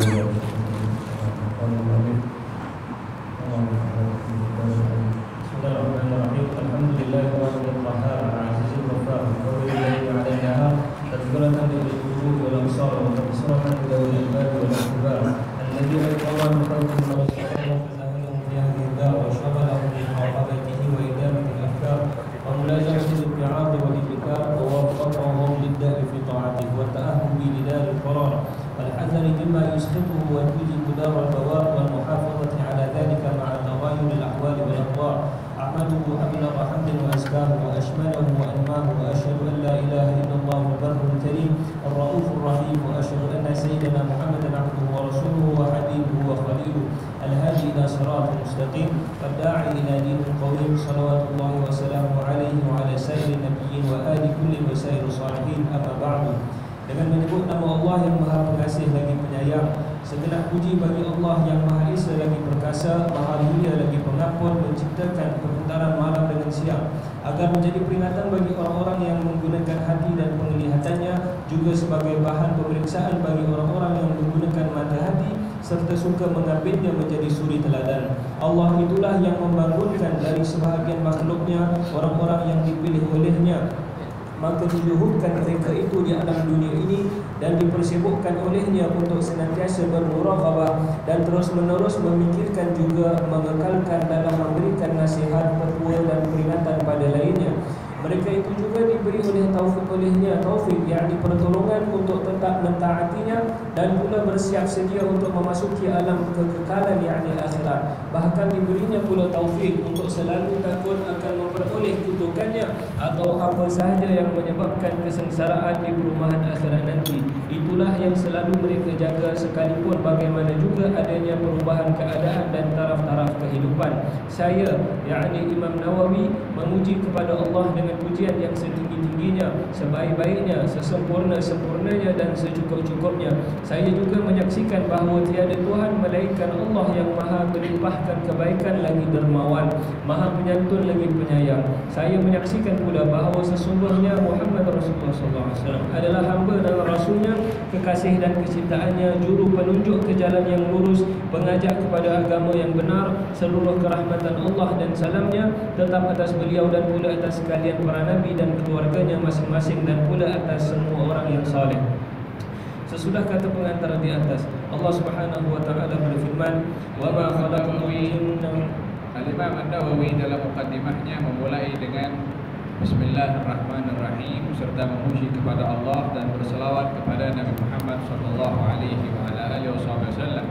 Bismillahirrahmanirrahim. Alhamdulillahirabbil alamin, al-azizil ghaffar, alladzi alaina tadhkuratan lil qulubi wal absar wa tafsiratan lil albab wal ahbab, alladzi aqama al-khalqa wa sawwara fazahilahum fi hadhihi ad-dar wa shaghalahum bi muhafazatihi wa idamati al-afkar wa mulazamati al-i'ad wal ibtikar wa waffaqahum lid-da'i fi ta'atihi wa ta'ahhubi li dar al-qarar wal-hazari mimma yusqituhu wa yujibu dar al-bawar wal muhafazati ala dhalika ma'a taghayyur al-ahwal wal adwar. أحمده أبلغ حمد وأزكاه وأشمله وأنماه وأشهد أن لا إله إلا الله البر الكريم الرؤوف الرحيم وأشهد أن سيدنا محمدا عبده ورسوله وحبيبه وخليله الهادي إلى صراط مستقيم والداعي إلى دين قويم صلوات الله وسلامه عليه وعلى سائر النبيين وآل كل وسائر الصالحين أما بعد. Dengan menyebut nama Allah yang Maha Pengasih lagi Penyayang, segenap puji bagi Allah yang Maha Esa lagi Perkasa, Maha Mulia lagi Pengampun, menciptakan perputaran malam dengan siang agar menjadi peringatan bagi orang-orang yang menggunakan hati dan penglihatannya, juga sebagai bahan pemeriksaan bagi orang-orang yang menggunakan mata hati serta suka mengambilnya menjadi suri teladan. Allah itulah yang membangunkan dari sebahagian makhluknya orang-orang yang dipilih olehnya, maka diluhurkan mereka itu di alam dunia ini dan dipersibukkan olehnya untuk senantiasa bermuraqabah dan terus-menerus memikirkan, juga mengekalkan dalam memberikan nasihat, petua dan peringatan pada lainnya. Mereka itu juga diberi olehnya taufik, yakni pertolongan untuk tetap mentaatinya dan pula bersiap sedia untuk memasuki alam kekekalan, yakni akhirat. Bahkan diberinya pula taufik untuk selalu takut akan memperoleh kutukannya atau apa sahaja yang menyebabkan kesengsaraan di perumahan akhirat nanti. Itulah yang selalu mereka jaga, sekalipun bagaimana juga adanya perubahan keadaan dan taraf-taraf kehidupan. Saya, yakni Imam Nawawi, memuji kepada Allah dengan pujian yang setinggi-tingginya, sebaik-baiknya, sesempurna-sempurnanya dan secukup-cukupnya. Saya juga menyaksikan bahawa tiada Tuhan melainkan Allah yang Maha melimpahkan kebaikan lagi dermawan, Maha penyantun lagi penyayang. Saya menyaksikan pula bahawa sesungguhnya Muhammad Rasulullah SAW adalah hamba dan rasulnya, kekasih dan kecintaannya, juru penunjuk ke jalan yang lurus, pengajak kepada agama yang benar. Seluruh kerahmatan Allah dan salamnya tetap atas beliau dan pula atas sekalian para nabi dan keluarganya masing-masing, dan pula atas semua orang yang saleh. Sesudah kata pengantar di atas, Allah Subhanahu wa taala berfirman, "Wa ma khalaqtul jinna." Al-Imam An-Nawawi dalam mukaddimahnya memulai dengan Bismillahirrahmanirrahim serta memuji kepada Allah dan berselawat kepada Nabi Muhammad sallallahu alaihi wasallam.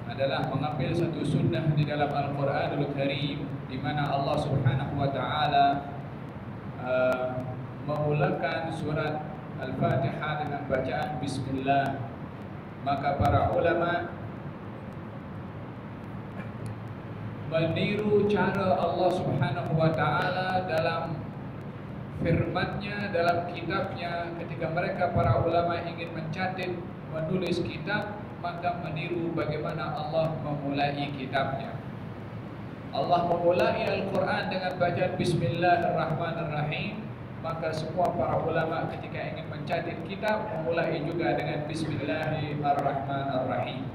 Adalah mengambil satu sunnah di dalam Al-Quranul Karim, di mana Allah Subhanahu wa taala memulakan surat Al-Fatihah dengan bacaan Bismillah. Maka para ulama meniru cara Allah Subhanahu wa taala dalam firman-Nya, dalam kitabnya. Ketika mereka para ulama ingin mencatat, menulis kitab, maka meniru bagaimana Allah memulai kitabnya. Allah memulai Al-Quran dengan bacaan Bismillahirrahmanirrahim. Maka semua para ulama ketika ingin mencatat kitab memulai juga dengan Bismillahirrahmanirrahim.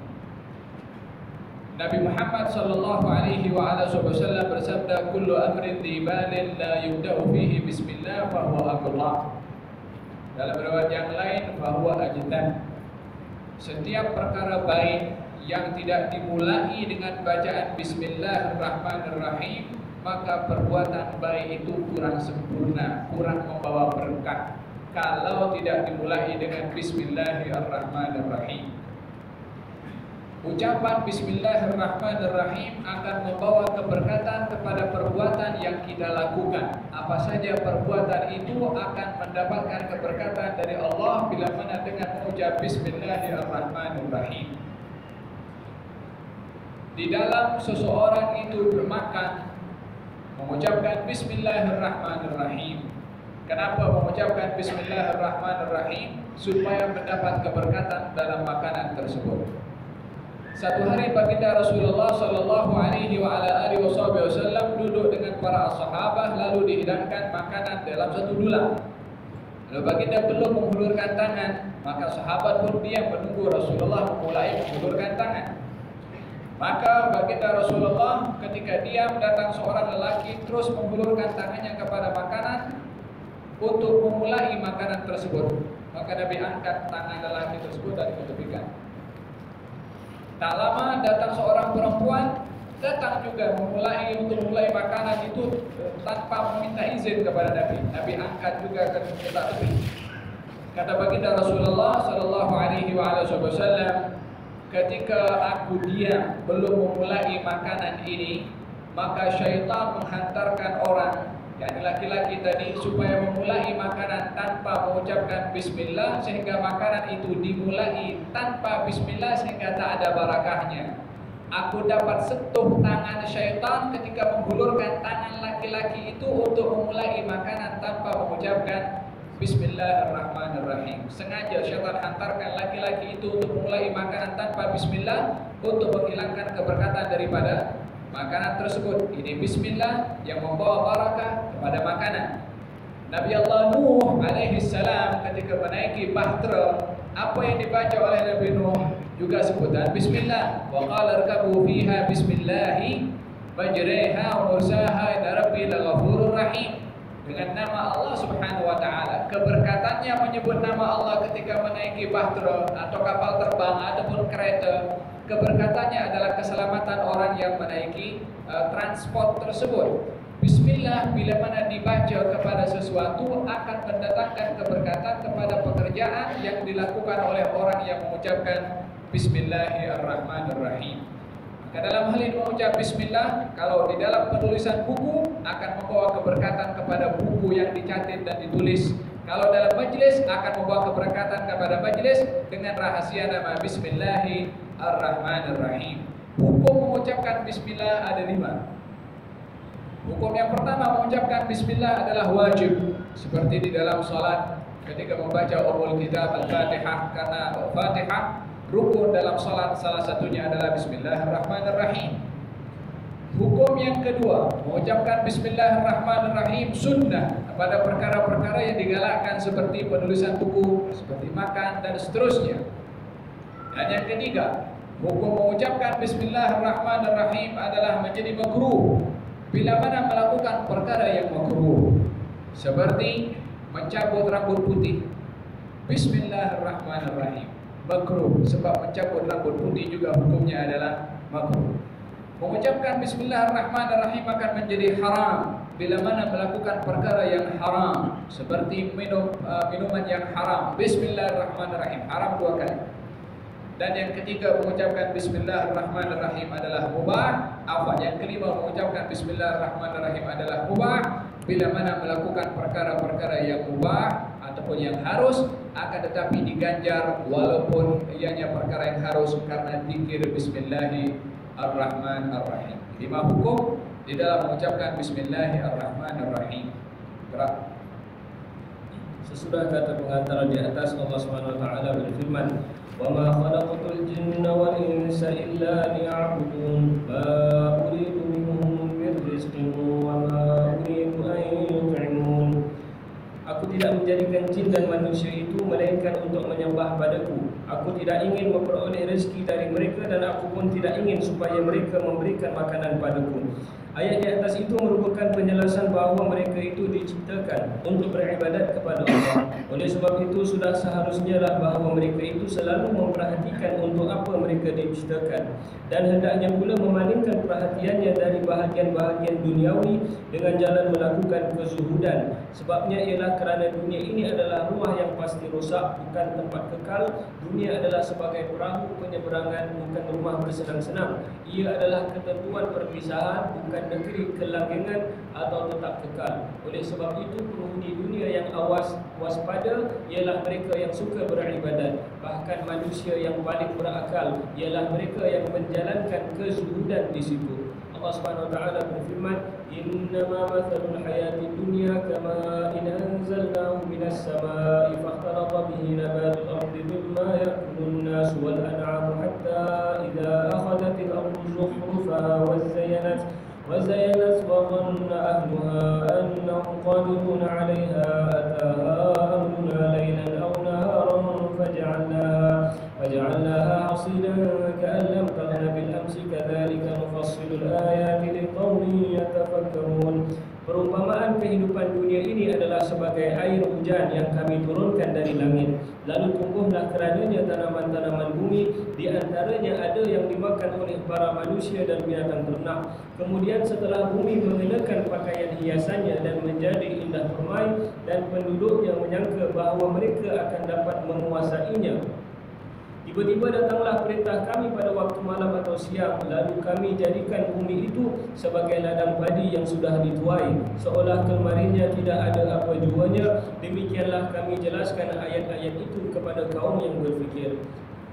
Nabi Muhammad sallallahu alaihi wasallam bersabda, "Kullu amrin dibalin la yubda'u fihi bismillah fa huwa amrullah." Dalam riwayat yang lain, fa huwa ajtan. Setiap perkara baik yang tidak dimulai dengan bacaan Bismillahirrahmanirrahim, maka perbuatan baik itu kurang sempurna, kurang membawa berkah kalau tidak dimulai dengan Bismillahirrahmanirrahim. Ucapan Bismillahirrahmanirrahim akan membawa keberkatan kepada perbuatan yang kita lakukan. Apa saja perbuatan itu akan mendapatkan keberkatan dari Allah bila mana dengan mengucap Bismillahirrahmanirrahim. Di dalam seseorang itu bermakan, mengucapkan Bismillahirrahmanirrahim. Kenapa mengucapkan Bismillahirrahmanirrahim? Supaya mendapat keberkatan dalam makanan tersebut. Satu hari baginda Rasulullah sallallahu alaihi wasallam duduk dengan para sahabat, lalu dihidangkan makanan dalam satu dulang. Lalu baginda belum menghulurkan tangan, maka sahabat pun diam menunggu Rasulullah mulai menghulurkan tangan. Maka baginda Rasulullah ketika diam, datang seorang lelaki terus menghulurkan tangannya kepada makanan untuk memulai makanan tersebut. Maka Nabi angkat tangan lelaki tersebut dan diketepikan. Tak lama datang seorang perempuan, datang juga untuk memulai makanan itu tanpa meminta izin kepada Nabi. Nabi angkat juga ke tepi. Kata baginda Rasulullah sallallahu alaihi wasallam, ketika aku diam belum memulai makanan ini, maka syaitan menghantarkan orang, yakni laki-laki tadi, supaya memulai makanan tanpa mengucapkan bismillah, sehingga makanan itu dimulai tanpa bismillah sehingga tak ada barakahnya. Aku dapat sentuh tangan syaitan ketika menghulurkan tangan laki-laki itu untuk memulai makanan tanpa mengucapkan bismillahirrahmanirrahim. Sengaja syaitan hantarkan laki-laki itu untuk memulai makanan tanpa bismillah untuk menghilangkan keberkatan daripada makanan tersebut. Ini bismillah yang membawa barakah kepada makanan. Nabi Allah Nuh alaihi salam ketika menaiki bahtera, apa yang dibaca oleh Nabi Nuh juga sebutan bismillah. Wa qala irkabu fiha bismillahi majriha wa mursaha inna rabbi laghafurur rahim. Dengan nama Allah Subhanahu wa taala. Keberkatannya menyebut nama Allah ketika menaiki bahtera atau kapal terbang ataupun kereta. Keberkatannya adalah keselamatan orang yang menaiki transport tersebut. Bismillah bila mana dibaca kepada sesuatu akan mendatangkan keberkatan kepada pekerjaan yang dilakukan oleh orang yang mengucapkan Bismillahirrahmanirrahim. Maka dalam hal ini mengucap bismillah, kalau di dalam penulisan buku akan membawa keberkatan kepada buku yang dicatat dan ditulis. Kalau dalam majlis akan membawa keberkatan kepada majlis dengan rahasia nama Bismillahirrahmanirrahim. Hukum mengucapkan bismillah ada 5. Hukum yang pertama, mengucapkan bismillah adalah wajib, seperti di dalam salat ketika membaca umul kitab al-Fatihah, karena Fatihah rukun dalam salat, salah satunya adalah bismillahirrahmanirrahim. Hukum yang kedua, mengucapkan bismillahirrahmanirrahim sunnah pada perkara-perkara yang digalakkan seperti penulisan buku, seperti makan dan seterusnya. Dan yang ketiga, hukum mengucapkan bismillahirrahmanirrahim adalah menjadi makruh bila mana melakukan perkara yang makruh, seperti mencabut rambut putih. Bismillahirrahmanirrahim, makruh, sebab mencabut rambut putih juga hukumnya adalah makruh. Mengucapkan bismillahirrahmanirrahim akan menjadi haram bila mana melakukan perkara yang haram, seperti minuman yang haram. Bismillahirrahmanirrahim, haram 2 kali. Dan yang ketiga, mengucapkan bismillahirrahmanirrahim adalah mubah. Yang kelima, mengucapkan bismillahirrahmanirrahim adalah mubah bila mana melakukan perkara-perkara yang mubah ataupun yang harus, akan tetapi diganjar walaupun ianya perkara yang harus karena zikir bismillahirrahmanirrahim. 5 hukum di dalam mengucapkan bismillahirrahmanirrahim. Gerak. Sesudah kata pengantar di atas, Allah Subhanahu wa taala berfirman, "Wa ma khalaqtul jinna wal insa illa liya'budun, ma uridu minhum min rizqin wa ma uridu an yut'imun." Aku tidak menjadikan jin dan manusia itu melainkan untuk menyembah padaku. Aku tidak ingin memperoleh rezeki dari mereka dan aku pun tidak ingin supaya mereka memberikan makanan padaku. Ayat di atas itu merupakan penjelasan bahawa mereka itu diciptakan untuk beribadat kepada Allah. Oleh sebab itu sudah seharusnya lah bahawa mereka itu selalu memperhatikan untuk apa mereka diciptakan, dan hendaknya pula memalingkan perhatiannya dari bahagian-bahagian duniawi dengan jalan melakukan kezuhudan. Sebabnya ialah kerana dunia ini adalah rumah yang pasti rosak, bukan tempat kekal. Dunia adalah sebagai perahu penyeberangan, bukan rumah bersenang-senang. Ia adalah ketentuan perpisahan, bukan negeri kelanggengan atau tetap kekal. Oleh sebab itu penghuni dunia yang waspada ialah mereka yang suka beribadat. Bahkan manusia yang paling berakal ialah mereka yang menjalankan kezuhudan di situ. Allah Subhanahu wa taala berfirman, "Innama mathalul hayatid dunya kama in anzalnahu minas samaa'i fakhtalata bihi nabatul ardi mimma ya'kulun nas wal an'amu hatta idza akhadhatil ardu zukhrufaha وزينت وظن أهلها أنهم قادرون عليها أتاها أمرنا air hujan yang kami turunkan dari langit. Lalu tumbuhlah kerananya tanaman-tanaman bumi, di antaranya ada yang dimakan oleh para manusia dan binatang ternak. Kemudian setelah bumi mengenakan pakaian hiasannya dan menjadi indah permai, dan penduduknya menyangka bahawa mereka akan dapat menguasainya, tiba-tiba datanglah perintah kami pada waktu malam atau siang, lalu kami jadikan bumi itu sebagai ladang padi yang sudah dituai, seolah kemarinnya tidak ada apa juanya. Demikianlah kami jelaskan ayat-ayat itu kepada kaum yang berfikir.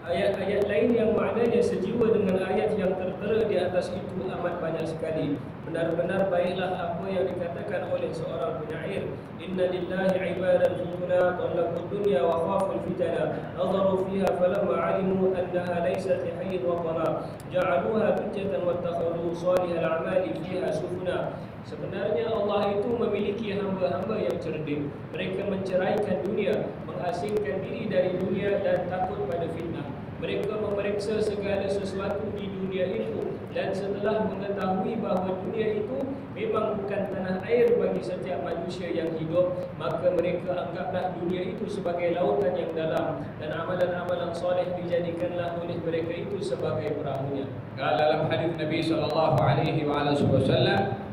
Ayat-ayat lain yang maknanya sejiwa dengan ayat yang tertera di atas itu amat banyak sekali. Benar-benar baiklah apa yang dikatakan oleh seorang penyair, inna lillahi ibadan futuna talaqud dunya wa khaful fitana nadharu fiha falamma alimu annaha laysat lihayyid wa qana ja'aluha hujjatan wattakhadhu salihal a'mali fiha sufuna. Sebenarnya Allah itu memiliki hamba-hamba yang cerdik. Mereka menceraikan dunia, mengasingkan diri dari dunia dan takut pada fitnah. Mereka memeriksa segala sesuatu di dunia itu, dan setelah mengetahui bahawa dunia itu memang bukan tanah air bagi setiap manusia yang hidup, maka mereka anggaplah dunia itu sebagai lautan yang dalam, dan amalan-amalan soleh dijadikanlah oleh mereka itu sebagai perahunya. Dalam hadis Nabi SAW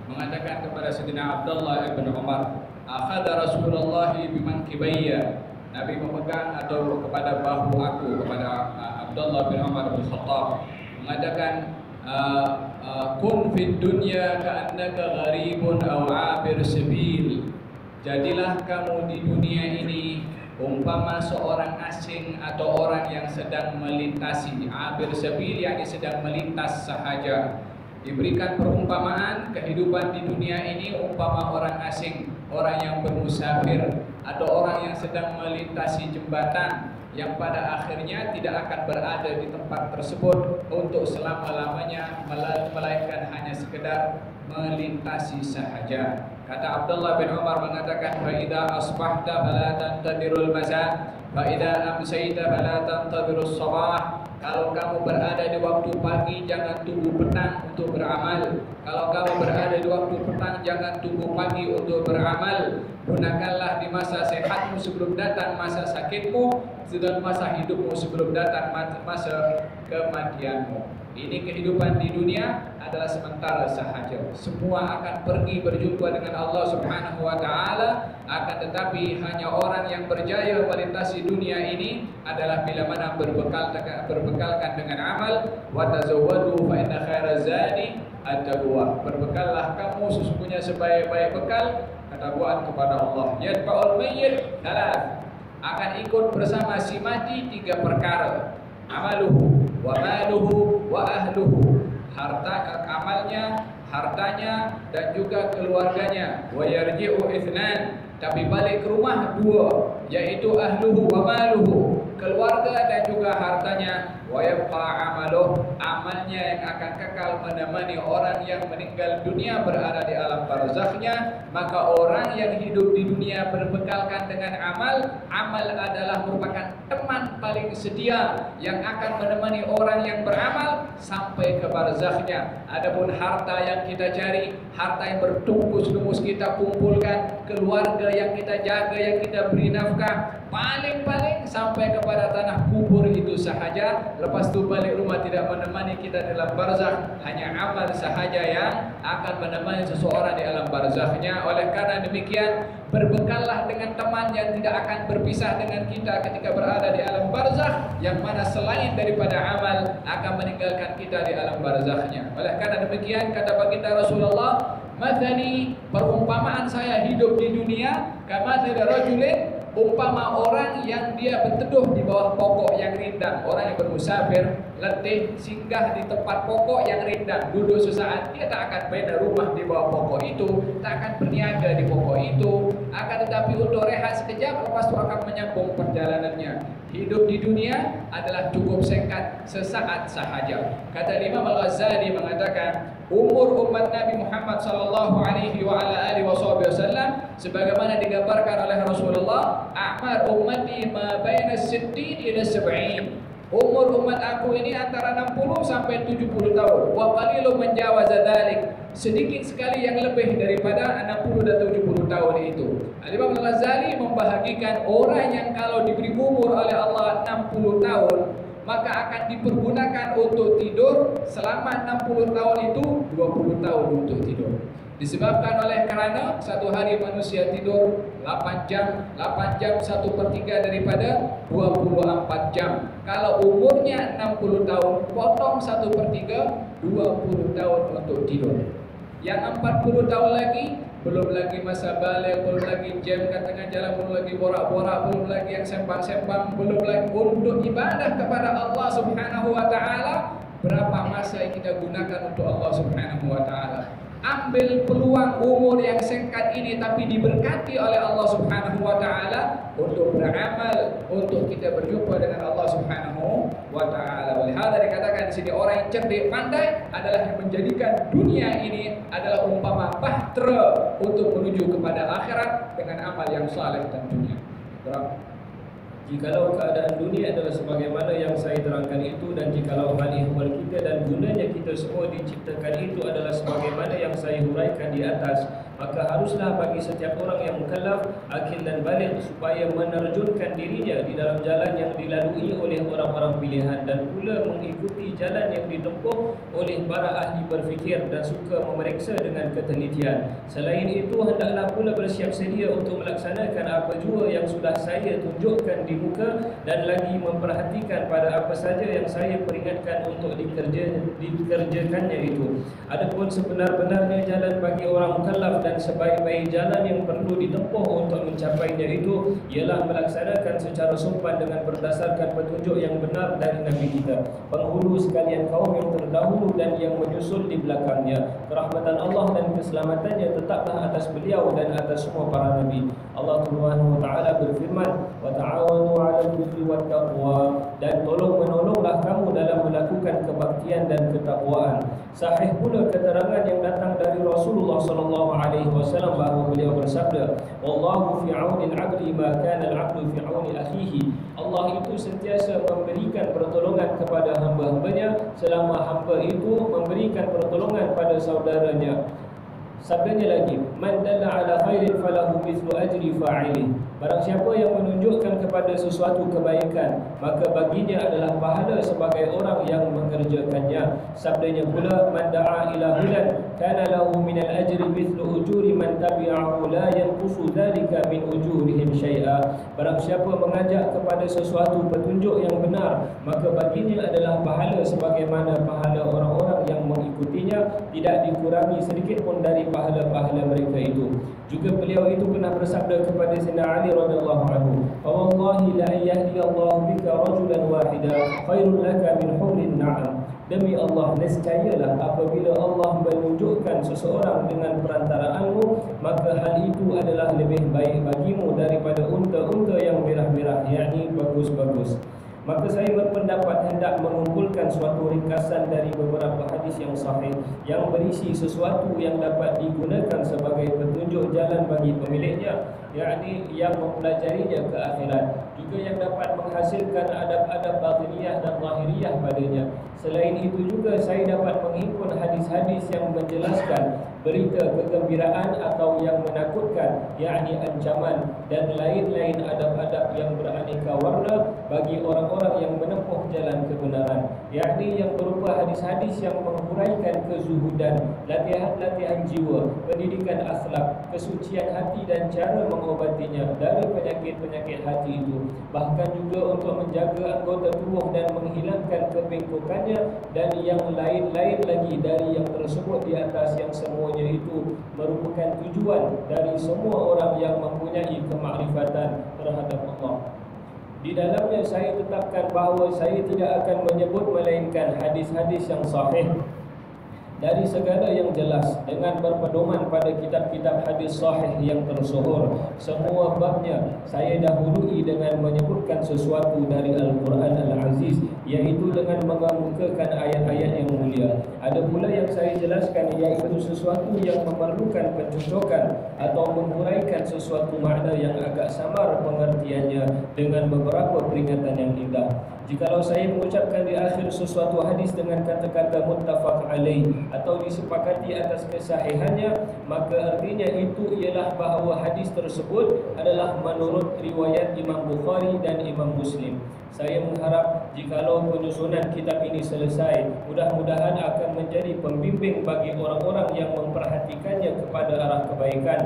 mengatakan kepada Sayyidina Abdullah bin Umar, akhadha Rasulullah bimankibayya, Nabi memegang atau kepada bahu aku, kepada Abdullah bin Umar bin Khattab, mengatakan kun fid dunya ka'annaka gharibun aw 'abir sabil. Jadilah kamu di dunia ini umpama seorang asing atau orang yang sedang melintasi. 'Abir sabil yang sedang melintas sahaja. Diberikan perumpamaan kehidupan di dunia ini umpama orang asing, orang yang bermusafir, atau orang yang sedang melintasi jembatan yang pada akhirnya tidak akan berada di tempat tersebut untuk selama-lamanya, melainkan hanya sekedar melintasi sahaja. Kata Abdullah bin Umar mengatakan, fa idza asbahta fala tantadirul masa, fa idza amsayta fala tantadirus sabah. Kalau kamu berada di waktu pagi, jangan tunggu petang untuk beramal. Kalau kamu berada di waktu petang, jangan tunggu pagi untuk beramal. Gunakanlah di masa sehatmu sebelum datang masa sakitmu, dan masa hidupmu sebelum datang masa kematianmu. Ini kehidupan di dunia adalah sementara sahaja. Semua akan pergi berjumpa dengan Allah Subhanahu wa taala, akan tetapi hanya orang yang berjaya melintasi dunia ini adalah bila mana berbekalkan dengan amal. Wa tazawwadu fa inna khairaz zadi at-taqwa. Berbekallah kamu, sesungguhnya sebaik-baik bekal ketakwaan kepada Allah. Yatba'ul mayyit thalath, akan ikut bersama si mati tiga perkara: amaluhu wa maluhu wa ahluhu, amalnya, hartanya, dan juga keluarganya. Wa yarji'u ithnan, tapi balik ke rumah dua, yaitu ahluhu wa maluhu, keluarga dan juga hartanya. Wa yabqa amaluh, amalnya yang akan kekal menemani orang yang meninggal dunia berada di alam barzakhnya. Maka orang yang hidup di dunia berbekalkan dengan amal, amal adalah merupakan teman paling setia yang akan menemani orang yang beramal sampai ke barzakhnya. Adapun harta yang kita cari, harta yang bertungkus-lumus kita kumpulkan, keluarga yang kita jaga, yang kita beri nafkah, paling-paling sampai kepada tanah kubur itu sahaja. Lepas itu balik rumah tidak menemani kita dalam barzakh, hanya amal sahaja yang akan menemani seseorang di alam barzakhnya. Oleh karena demikian, berbekallah dengan teman yang tidak akan berpisah dengan kita ketika berada di alam barzakh, yang mana selain daripada amal akan meninggalkan kita di alam barzakhnya. Oleh karena demikian, kata baginda Rasulullah, mathali, perumpamaan saya hidup di dunia kamathali rajulin, umpama orang yang dia berteduh di bawah pokok yang rindang. Orang yang bermusafir, letih, singgah di tempat pokok yang rindang, duduk sesaat, dia tak akan bina rumah di bawah pokok itu, tak akan berniaga di pokok itu, akan tetapi untuk rehat sekejap, lepas itu akan menyambung perjalanannya. Hidup di dunia adalah cukup singkat, sesaat sahaja. Kata Imam Al-Ghazali mengatakan, umur umat Nabi Muhammad sallallahu alaihi wa ala alihi wasallam sebagaimana digambarkan oleh Rasulullah, a'mar ummati ma baina 60 ila 70. Umur umat aku ini antara 60 sampai 70 tahun. Wa qalilun menjawaza dzalik, sedikit sekali yang lebih daripada 60 dan 70 tahun itu. Al-Imam Al-Ghazali membahagikan orang yang kalau diberi umur oleh Allah 60 tahun, maka akan dipergunakan untuk tidur selama 60 tahun itu 20 tahun untuk tidur. Disebabkan oleh kerana satu hari manusia tidur 8 jam 1/3 daripada 24 jam. Kalau umurnya 60 tahun, potong 1/3, 20 tahun untuk tidur. Yang 40 tahun lagi, belum lagi masa balik, belum lagi jam kat tengah jalan, belum lagi borak-borak, belum lagi yang sembang-sembang, belum lagi untuk ibadah kepada Allah Subhanahu wa taala. Berapa masa yang kita gunakan untuk Allah Subhanahu wa taala? Ambil peluang umur yang singkat ini tapi diberkati oleh Allah Subhanahu wa taala untuk beramal, untuk kita berjumpa dengan Allah Subhanahu wa taala. Olehada dikatakan di sini orang yang cerdik pandai adalah yang menjadikan dunia ini adalah umpama bahtera untuk menuju kepada akhirat dengan amal yang saleh tentunya. Jikalau keadaan dunia adalah sebagaimana yang saya terangkan itu, dan jikalau hal ihwal kita dan gunanya kita semua diciptakan itu adalah sebagaimana yang saya huraikan di atas, maka haruslah bagi setiap orang yang mukallaf, akil dan baligh supaya menerjunkan dirinya di dalam jalan yang dilalui oleh orang-orang pilihan, dan pula mengikuti jalan yang ditempuh oleh para ahli berfikir dan suka memeriksa dengan ketelitian. Selain itu, hendaklah pula bersiap sedia untuk melaksanakan apa jua yang sudah saya tunjukkan di muka, dan lagi memperhatikan pada apa saja yang saya peringatkan untuk dikerjakannya itu. Adapun sebenar-benarnya jalan bagi orang mukallaf dan sebaik-baik jalan yang perlu ditempuh untuk mencapainya itu ialah melaksanakan secara sopan dengan berdasarkan petunjuk yang benar dari Nabi kita, penghulu sekalian kaum yang terdahulu dan yang menyusul di belakangnya. Kerahmatan Allah dan keselamatannya tetaplah atas beliau dan atas semua para nabi. Allah Subhanahu wa taala berfirman, wa ta'awanu 'alal birri wat taqwa, dan tolong-menolonglah kamu dalam melakukan kebaktian dan ketakwaan. Sahih pula keterangan yang datang dari Rasulullah sallallahu alaihi wasallam bahawa beliau bersabda, wallahu fi 'auni al-'abdi ma kana al-'abdu fi 'auni akhihi. Allah itu sentiasa memberikan pertolongan kepada hamba-hambanya selama hamba itu memberikan pertolongan pada saudaranya. Sabdanya lagi, man dalla ala khairin falahu mithlu ajri fa'ilih. Barang siapa yang menunjukkan kepada sesuatu kebaikan, maka baginya adalah pahala sebagai orang yang mengerjakannya. Sabdanya pula, man da'a ila hudan kana lahu minal ajri mithlu ujuri man tabi'ahu la yanqusu dhalika min ujurihim syai'a. Barang siapa mengajak kepada sesuatu petunjuk yang benar, maka baginya adalah pahala sebagaimana pahala orang-orang yang mengikutinya, tidak dikurangi sedikit pun dari pahala-pahala mereka itu. Juga beliau itu pernah bersabda kepada Sayyidina Ali radhiyallahu anhu, "Wallahi la yahdiyallahu bika rajulan wahida khairul laka min humrin na'am." Demi Allah, nescayalah apabila Allah menunjukkan seseorang dengan perantaraanmu, maka hal itu adalah lebih baik bagimu daripada unta-unta yang merah-merah, yakni bagus-bagus. Maka saya berpendapat hendak mengumpulkan suatu ringkasan dari beberapa hadis yang sahih yang berisi sesuatu yang dapat digunakan sebagai petunjuk jalan bagi pemiliknya, yakni yang mempelajarinya ke akhirat, juga yang dapat menghasilkan adab-adab batiniyah dan zahiriyah padanya. Selain itu juga saya dapat menghimpun hadis-hadis yang menjelaskan berita kegembiraan atau yang menakutkan, yakni ancaman, dan lain-lain adab-adab yang beraneka warna bagi orang-orang yang menempuh jalan kebenaran, yakni yang berupa hadis-hadis yang menghuraikan kezuhudan, latihan-latihan jiwa, pendidikan akhlak, kesucian hati dan cara mengobatinya dari penyakit-penyakit hati itu, bahkan juga untuk menjaga anggota tubuh dan menghilangkan kebengkokannya, dan yang lain-lain lagi dari yang tersebut di atas, yang semuanya itu merupakan tujuan dari semua orang yang mempunyai kemakrifatan terhadap Allah. Di dalamnya saya tetapkan bahawa saya tidak akan menyebut melainkan hadis-hadis yang sahih dari segala yang jelas, dengan berpedoman pada kitab-kitab hadis sahih yang tersohor. Semua babnya saya dahului dengan menyebutkan sesuatu dari Al-Quran Al-Aziz, iaitu dengan mengemukakan ayat-ayat yang mulia. Ada pula yang saya jelaskan, iaitu sesuatu yang memerlukan pencocokan atau menghuraikan sesuatu makna yang agak samar pengertiannya dengan beberapa peringatan yang indah. Jikalau saya mengucapkan di akhir sesuatu hadis dengan kata-kata muttafaq alaih, atau disepakati atas kesahihannya, maka artinya itu ialah bahawa hadis tersebut adalah menurut riwayat Imam Bukhari dan Imam Muslim. Saya mengharap jikalau penyusunan kitab ini selesai, mudah-mudahan akan menjadi pembimbing bagi orang-orang yang memperhatikannya kepada arah kebaikan.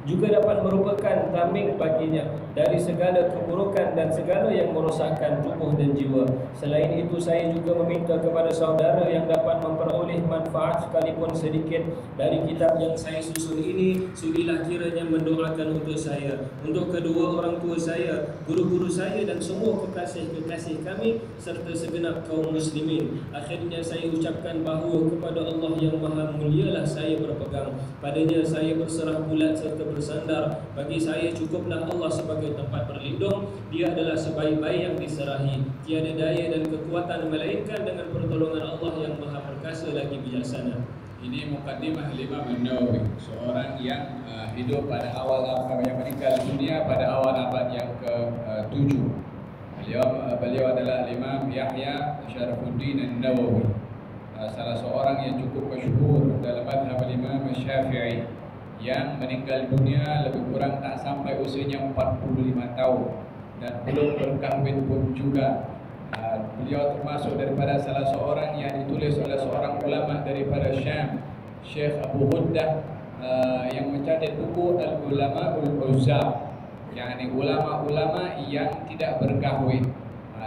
Juga dapat merupakan tameng baginya dari segala keburukan dan segala yang merosakkan tubuh dan jiwa. Selain itu, saya juga meminta kepada saudara yang dapat memperoleh manfaat sekalipun sedikit dari kitab yang saya susun ini, sudilah kiranya mendoakan untuk saya, untuk kedua orang tua saya, guru-guru saya dan semua kekasih-kekasih kami serta segenap kaum muslimin. Akhirnya saya ucapkan bahawa kepada Allah yang Maha Mulialah saya berpegang, padanya saya berserah bulat serta bersandar. Bagi saya cukuplah Allah sebagai tempat berlindung. Dia adalah sebaik-baik yang diserahi. Tiada daya dan kekuatan melainkan dengan pertolongan Allah yang Maha Perkasa lagi bijaksana. Ini mukaddimah Imam An-Nawawi, seorang yang hidup pada awal abad, yang meninggal dunia pada awal abad yang ke-7. Beliau adalah Imam Yahya Syarafuddin An-Nawawi, salah seorang yang cukup masyhur dalam mazhab Imam Syafi'i, yang meninggal dunia lebih kurang tak sampai usianya 45 tahun dan belum berkahwin pun juga. Beliau termasuk daripada salah seorang yang ditulis oleh seorang ulama daripada Syam, Syekh Abu Huddah, yang mencatat buku Al-Ulama'ul Uzzab, yakni ulama-ulama yang tidak berkahwin,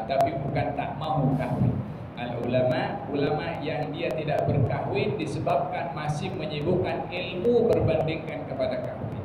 tapi bukan tak mahu kahwin. Al-ulama, ulama yang dia tidak berkahwin disebabkan masih menyibukkan ilmu berbandingkan kepada kahwin.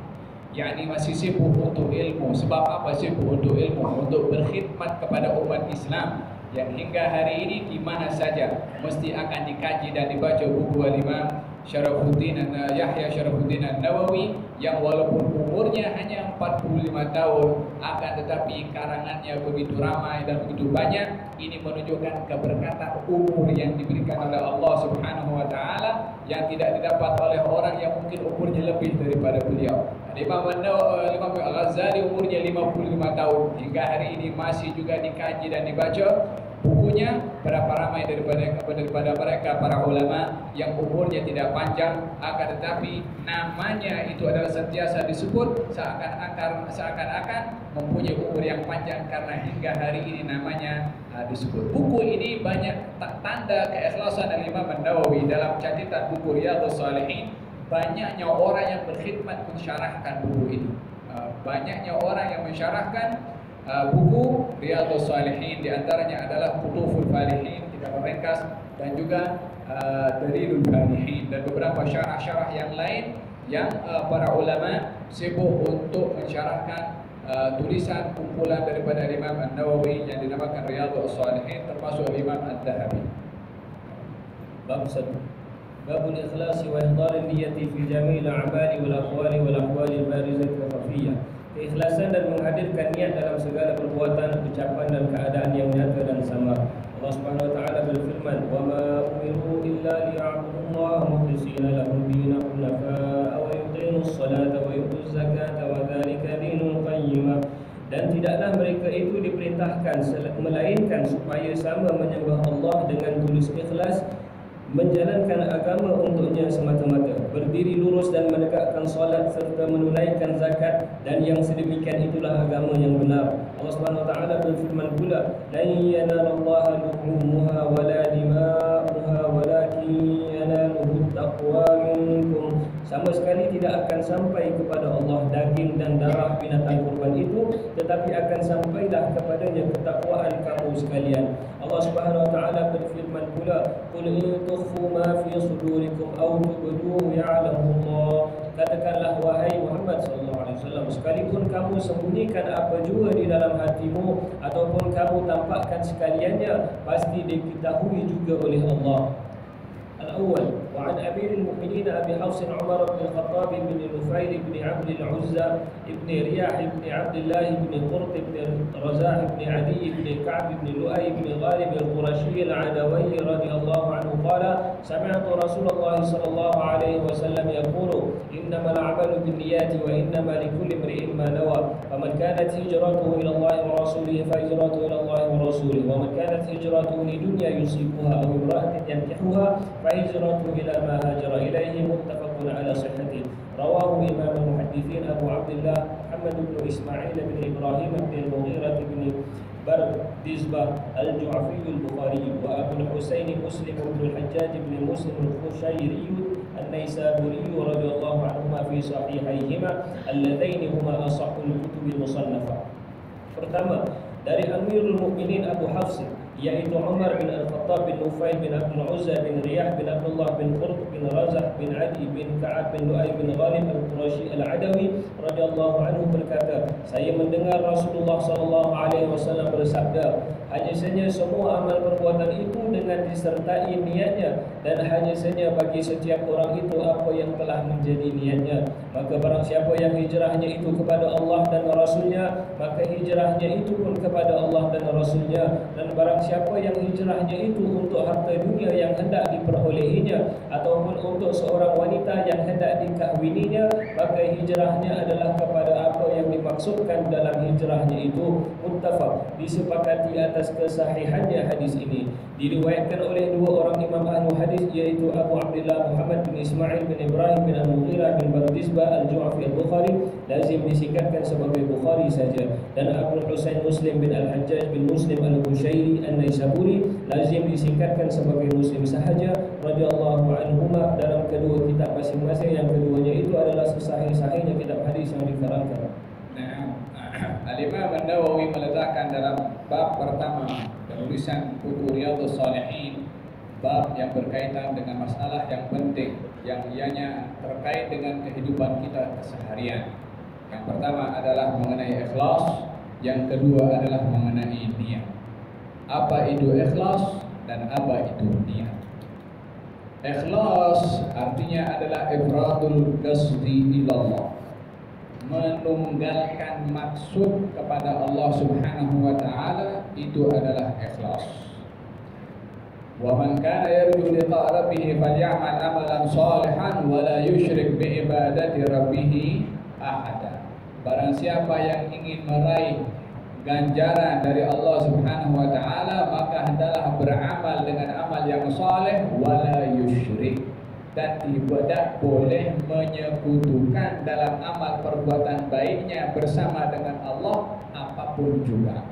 Yakni masih sibuk untuk ilmu. Sebab apa sibuk untuk ilmu? Untuk berkhidmat kepada umat Islam yang hingga hari ini di mana saja mesti akan dikaji dan dibaca buku Imam Yahya Syarafuddin An-Nawawi, yang walaupun umurnya hanya 45 tahun akan tetapi karangannya begitu ramai dan begitu banyak. Ini menunjukkan keberkatan umur yang diberikan oleh Allah Subhanahu wa taala yang tidak didapat oleh orang yang mungkin umurnya lebih daripada beliau. Imam Al-Ghazali umurnya 55 tahun, hingga hari ini masih juga dikaji dan dibaca bukunya. Berapa ramai daripada mereka para ulama yang umurnya tidak panjang, akan tetapi namanya itu adalah sentiasa disebut seakan-akan mempunyai umur yang panjang karena hingga hari ini namanya disebut. Buku ini banyak tanda keikhlasan Imam An-Nawawi. Dalam catatan buku Riyadhus Shalihin, banyaknya orang yang berkhidmat mensyarahkan buku ini. Banyaknya orang yang mensyarahkan buku Riyadhus Shalihin, di antaranya adalah Qutuful Falihin, tidak ringkas, dan juga Dalilul Falihin, dan beberapa syarah-syarah yang lain yang para ulama sibuk untuk mensyarahkan tulisan kumpulan daripada Imam An-Nawawi yang dinamakan Riyadhus Shalihin, termasuk Imam Ad-Dhahabi. Bab 1. Babul ikhlasi wa ihdar niyyati fi jami'il a'mali wal aqwali wal ahwali al-barizati wal khafiyah. Keikhlasan dan menghadirkan niat dalam segala perbuatan, ucapan dan keadaan yang nyata dan samar. Allah Subhanahu wa taala berfirman, "Wa ma umiru illa liya'budullaha mukhlishina lahu ad-din hunafa wa yuqimus salata wa yutuz zakata wa dzalika dinul qayyimah." Dan tidaklah mereka itu diperintahkan melainkan supaya sama menyembah Allah dengan tulus ikhlas, menjalankan agama untuknya semata-mata, berdiri lurus dan menegakkan solat serta menunaikan zakat, dan yang sedemikian itulah agama yang benar. Allah Subhanahu wa taala berfirman pula, "Lan yanalallaha luhumuha wala dima'uha walakin yanaluhu taqwa minkum." Sama sekali tidak akan sampai kepada Allah daging dan darah binatang kurban itu, tetapi akan sampailah kepadanya ketakwaan kamu sekalian. Allah Subhanahu wa taala berfirman pula, "Qul in tukhfu ma fi sudurikum aw tubduhu ya'lamullah." Katakanlah wahai Muhammad sallallahu alaihi wasallam, sekalipun kamu sembunyikan apa jua di dalam hatimu ataupun kamu tampakkan sekaliannya, pasti diketahui juga oleh Allah. Al-awwal, وعن أمير المؤمنين أبي حفص عمر بن الخطاب بن نفيل بن عبد العزى بن رياح بن عبد الله بن قرط بن رزاح بن عدي بن كعب بن لؤي بن غالب القرشي العدوي رضي الله عنه قال سمعت رسول الله صلى الله عليه وسلم يقول إنما الأعمال بالنيات وإنما لكل امرئ ما نوى فمن كانت هجرته إلى الله ورسوله فهجرته إلى الله ورسوله ومن كانت هجرته لدنيا يصيبها أو امرأة ينكحها فهجرته إلى ما هاجر إليه متفق على صحته رواه إمام المحدثين أبو عبد الله محمد بن إسماعيل بن إبراهيم بن المغيرة بن بردزبة الجعفي البخاري وأبو الحسين مسلم بن الحجاج بن مسلم القشيري النيسابوري رضي الله عنهما في صحيحيهما اللذين هما أصح الكتب المصنفة. Pertama, dari Amirul Mukminin Abu Hafs yaitu Umar bin Al-Khattab bin Nufail bin Abdul Uzza bin Riyah bin Abdullah bin Qurt bin Razah bin Adi bin Ka'ab bin Lu'ay bin Ghalib Al-Qurashi Al-Adawi radhiyallahu anhu berkata, saya mendengar Rasulullah sallallahu alaihi wasallam bersabda, hanya saja semua amal perbuatan itu dengan disertai niatnya dan hanya saja bagi setiap orang itu apa yang telah menjadi niatnya. Maka barang siapa yang hijrahnya itu kepada Allah dan Rasulnya, maka hijrahnya itu pun kepada Allah dan Rasulnya. Dan barang siapa yang hijrahnya itu untuk harta dunia yang hendak diperolehinya ataupun untuk seorang wanita yang hendak dikahwininya, maka hijrahnya adalah kepada apa yang dimaksudkan dalam hijrahnya itu. Muttafaq, disepakati atas kesahihannya hadis ini. Diriwayatkan oleh dua orang imam ahli hadis yaitu Abu Abdullah Muhammad bin Ismail bin Ibrahim bin Al-Mughirah bin Bardizbah Al-Ju'fi Al-Bukhari, lazim disingkatkan sebagai Bukhari saja, dan Abu Husain Muslim bin Al-Hajjaj bin Muslim Al-Qushairi An-Naisaburi, lazim disingkatkan sebagai Muslim sahaja radhiyallahu anhuma dalam kedua kitab masing-masing. Yang keduanya itu adalah sesahih-sahihnya kitab hadis yang dikarangkan. Al-Imam An-Nawawi meletakkan dalam bab pertama penulisan buku Riyadhus Shalihin bab yang berkaitan dengan masalah yang penting yang ianya terkait dengan kehidupan kita keseharian. Yang pertama adalah mengenai ikhlas, yang kedua adalah mengenai niat. Apa itu ikhlas dan apa itu niat? Ikhlas artinya adalah ifradul qasdi ilallah, menunggalkan maksud kepada Allah Subhanahu wa taala, itu adalah ikhlas. Wa man kana yarju liqa'a rabbih falyamal amalan shalihan wa la yusyrik bi ibadati rabbih ahada. Barang siapa yang ingin meraih ganjaran dari Allah Subhanahu wa taala, maka hendaklah beramal dengan amal yang saleh wala yusyrik, dan tidak boleh menyekutukan dalam amal perbuatan baiknya bersama dengan Allah apapun juga.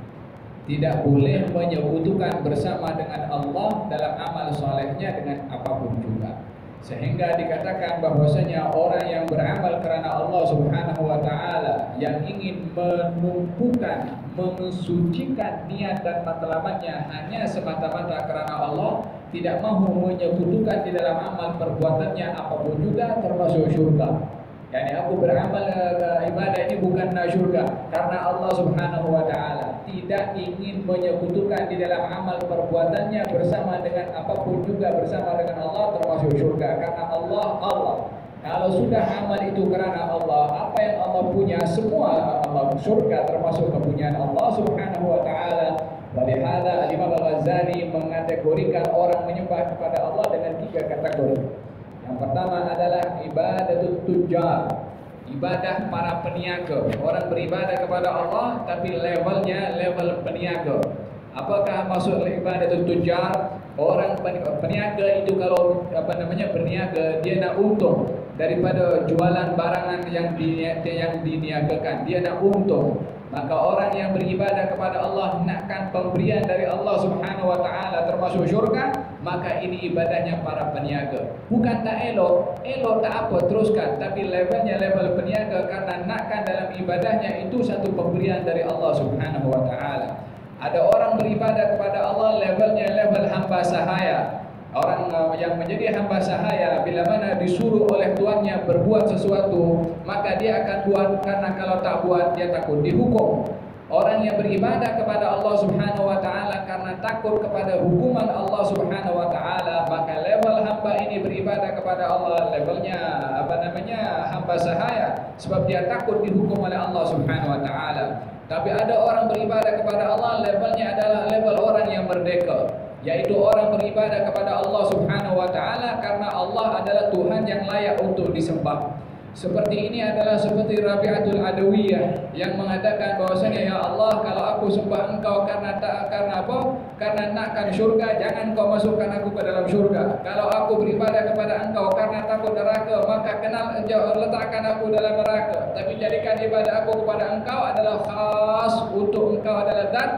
Tidak boleh menyekutukan bersama dengan Allah dalam amal salehnya dengan apapun juga. Sehingga dikatakan bahwasanya orang yang beramal kerana Allah Subhanahu wa taala, yang ingin menumpukan, mensucikan niat dan matlamatnya hanya semata-mata kerana Allah, tidak mahu menyekutukan di dalam amal perbuatannya apapun juga, termasuk syurga. Yani aku beramal ibadah ini bukan nak syurga, karena Allah Subhanahu wa taala tidak ingin menyekutukan di dalam amal perbuatannya bersama dengan apapun juga bersama dengan Allah, termasuk syurga. Karena Allah. Kalau sudah amal itu kerana Allah, apa yang Allah punya semua Allah syurga, termasuk kepunyaan Allah Subhanahu wa taala. Walihada Imam Al-Ghazali mengategorikan orang menyembah kepada Allah dengan 3 kategori. Yang pertama adalah ibadatut tujjar, ibadah para peniaga. Orang beribadah kepada Allah tapi levelnya level peniaga. Apakah maksud ibadatut tujjar? Orang peniaga itu kalau berniaga, dia nak untung daripada jualan barangan yang diniagakan, dia nak untung. Maka orang yang beribadah kepada Allah nakkan pemberian dari Allah Subhanahu wa taala termasuk syurga, maka ini ibadahnya para peniaga. Bukan tak elok tak apa, teruskan, tapi levelnya level peniaga karena nakkan dalam ibadahnya itu satu pemberian dari Allah Subhanahu wa taala. Ada orang beribadah kepada Allah levelnya level hamba sahaya. Orang yang menjadi hamba sahaya, bila mana disuruh oleh tuannya berbuat sesuatu, maka dia akan buat, karena kalau tak buat dia takut dihukum. Orang Orang yang beribadah kepada Allah Subhanahu wa taala karena takut kepada hukuman Allah Subhanahu wa taala, maka level hamba ini beribadah kepada Allah levelnya hamba sahaya, sebab dia takut dihukum oleh Allah Subhanahu wa taala. Tapi ada orang beribadah kepada Allah levelnya adalah level orang yang merdeka, yaitu orang beribadah kepada Allah Subhanahu wa taala karena Allah adalah Tuhan yang layak untuk disembah. Seperti ini adalah seperti Rabi'atul Adawiyah yang mengatakan bahwasanya, ya Allah, kalau aku sembah Engkau karena apa? Karena nakkan syurga, jangan Kau masukkan aku ke dalam syurga. Kalau aku beribadah kepada Engkau karena takut neraka, maka letakkan aku dalam neraka. Tapi jadikan ibadah aku kepada Engkau adalah khas untuk Engkau, adalah zat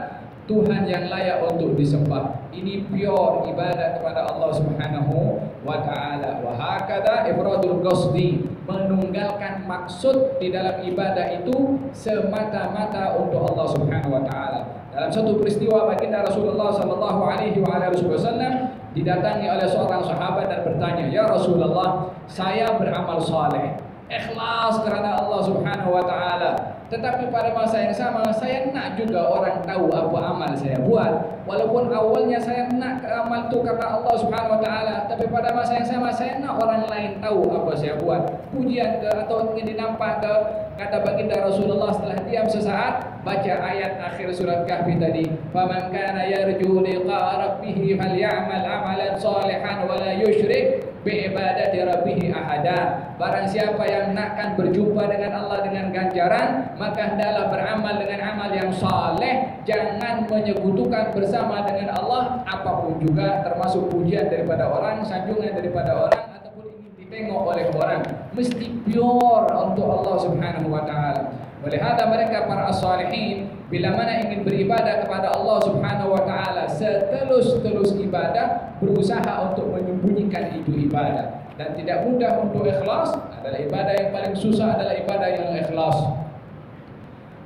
Tuhan yang layak untuk disembah. Ini pure ibadah kepada Allah Subhanahu wa taala. Wa hakada ifradul qasdi, menunggalkan maksud di dalam ibadah itu semata-mata untuk Allah Subhanahu wa taala. Dalam satu peristiwa baginda Rasulullah sallallahu alaihi wasallam didatangi oleh seorang sahabat dan bertanya, "Ya Rasulullah, saya beramal saleh, ikhlas karena Allah Subhanahu wa taala. Tetapi pada masa yang sama saya nak juga orang tahu apa amal saya buat. Walaupun awalnya saya nak amal itu karena Allah Subhanahu wa taala, tapi pada masa yang sama saya nak orang lain tahu apa saya buat. Pujian ke atau ingin dinampak ke?" Kata baginda Rasulullah setelah diam sesaat, baca ayat akhir surat Kahfi tadi, "Faman kana yarju liqa rabbih falyamal amalan salihan wa la yusyrik bi'ibadati rabbih ahada." Barang siapa yang nakkan berjumpa dengan Allah dengan ganjaran, maka hendaklah beramal dengan amal yang saleh, jangan menyekutukan bersama dengan Allah apapun juga, termasuk pujian daripada orang, sanjungan daripada orang, ataupun ingin ditengok oleh orang. Mesti pure untuk Allah Subhanahu wa taala. Oleh hada mereka para as-salihin bila mana ingin beribadah kepada Allah Subhanahu wa taala, setelus-telus ibadah berusaha untuk menyembunyikan itu ibadah. Dan tidak mudah untuk ikhlas, adalah ibadah yang paling susah adalah ibadah yang ikhlas.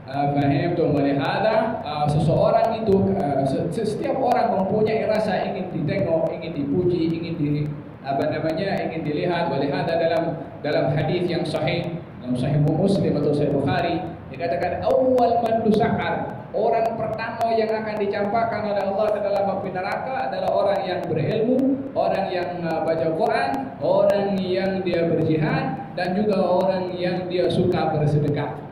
Faham tu? Oleh hada seseorang itu setiap orang mempunyai rasa ingin ditengok, ingin dipuji, ingin dilihat. Oleh hada dalam hadis yang sahih, dalam Sahih Muslim atau Sahih Bukhari, dikatakan awal man tusa'ar, orang pertama yang akan dicampakkan oleh Allah ke dalam api neraka adalah orang yang berilmu, orang yang baca Quran, orang yang dia berjihad, dan juga orang yang dia suka bersedekah.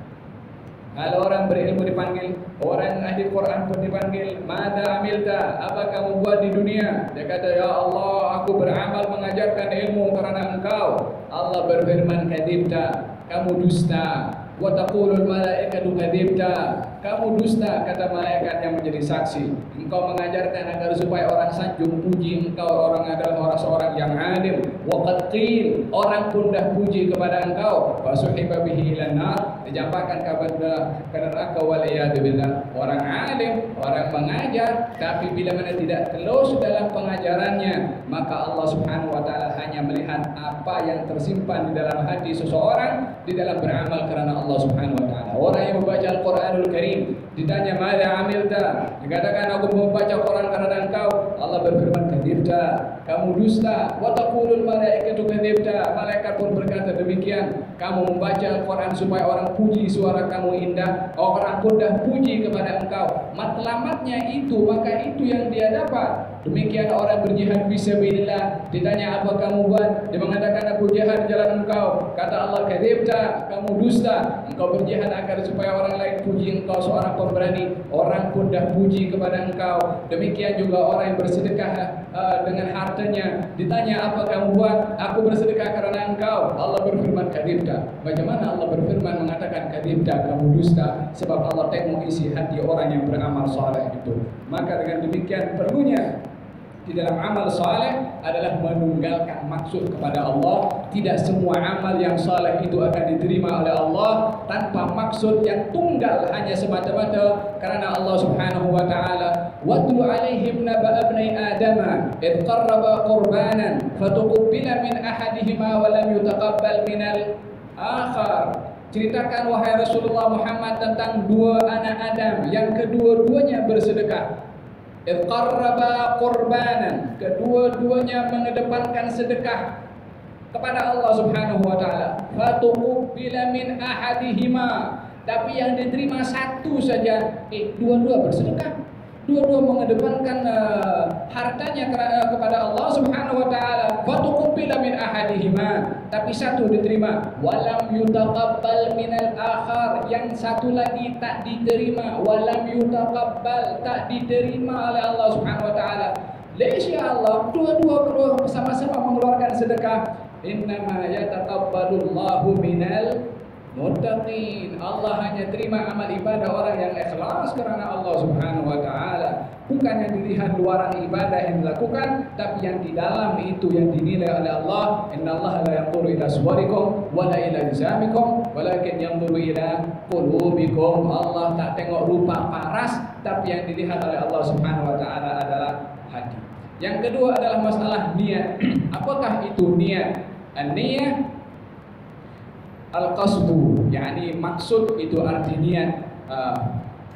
Kalau orang berilmu dipanggil, orang ahli Quran pun dipanggil, "Mada amilta?" Apa kamu buat di dunia? Dia kata, "Ya Allah, aku beramal mengajarkan ilmu karena Engkau." Allah berfirman, "Kadzibta," kamu dusta. Wa taqulul malaikatu kadzibta, kamu dusta, kata malaikat yang menjadi saksi. Engkau mengajarkan agar supaya orang sanjung puji engkau, orang adalah seorang yang alim. Wa qad qil, orang pun dah puji kepada engkau. Fa suhiba bihi ilan nar, dijampakan kepada neraka wal iyad billah. Orang alim, orang mengajar, tapi bila mana tidak telus dalam pengajarannya, maka Allah Subhanahu wa taala hanya melihat apa yang tersimpan di dalam hati seseorang di dalam beramal karena Allah Subhanahu wa taala. Orang yang membaca Al-Qur'anul Karim ditanya, "Mada amilta?" Dikatakan, "Aku membaca Quran karena engkau." Allah berfirman, "Kadzibta," kamu dusta. Wa taqulul malaikatu kadzibta, malaikat pun berkata demikian. Kamu membaca Al-Quran supaya orang puji suara kamu indah, orang pun dah puji kepada engkau. Matlamatnya itu, maka itu yang dia dapat. Demikian orang berjihad fisabilillah, ditanya apa kamu buat, dia mengatakan aku jihad di jalan engkau. Kata Allah, "Kadzibta," kamu dusta. Engkau berjihad agar supaya orang lain puji engkau seorang pemberani, orang pun dah puji kepada engkau. Demikian juga orang yang bersedekah dengan hartanya, ditanya apa kamu buat, aku bersedekah karena engkau. Allah berfirman, "Kadzibta." Bagaimana Allah berfirman mengatakan kadzibta, kamu dusta? Sebab Allah tengok isi hati orang yang beramal saleh itu. Maka dengan demikian perlunya di dalam amal saleh adalah menunggalkan maksud kepada Allah. Tidak semua amal yang saleh itu akan diterima oleh Allah tanpa maksud yang tunggal, hanya semata-mata karena Allah Subhanahu wa taala. Watlu alaihim naba abnai Adam id qarraba qurbanan fatuqbila min ahadihima wa lam yutaqabbal minal akhar. Ceritakan wahai Rasulullah Muhammad tentang dua anak Adam yang kedua-duanya bersedekah. Id qarraba qurbanan, kedua-duanya mengedepankan sedekah kepada Allah Subhanahu wa taala. Fatuqbila min ahadihima, tapi yang diterima satu saja. Dua-dua bersedekah, dua-dua mengedepankan hartanya kepada Allah Subhanahu wa taala. Fatuqbila min ahadihima, tapi satu diterima. Walam yutaqabbal minal akhar, yang satu lagi tak diterima. Walam yutaqabbal, tak diterima oleh Allah Subhanahu wa taala. Lesya Allah, dua-dua bersama-sama mengeluarkan sedekah. Innama yataqabbalullahu minal muttaqin. Allah hanya terima amal ibadah orang yang ikhlas karena Allah Subhanahu wa taala. Bukan yang dilihat luaran ibadah yang dilakukan, tapi yang di dalam itu yang dinilai oleh Allah. Innallaha la yanzuru ila suwarikum wala ila jisamikum walakin yanzuru ila qulubikum. Allah tak tengok rupa paras, tapi yang dilihat oleh Allah Subhanahu wa taala adalah hati. Yang kedua adalah masalah niat. Apakah itu niat? An-niyah al-qasdu, yakni maksud, itu arti niat.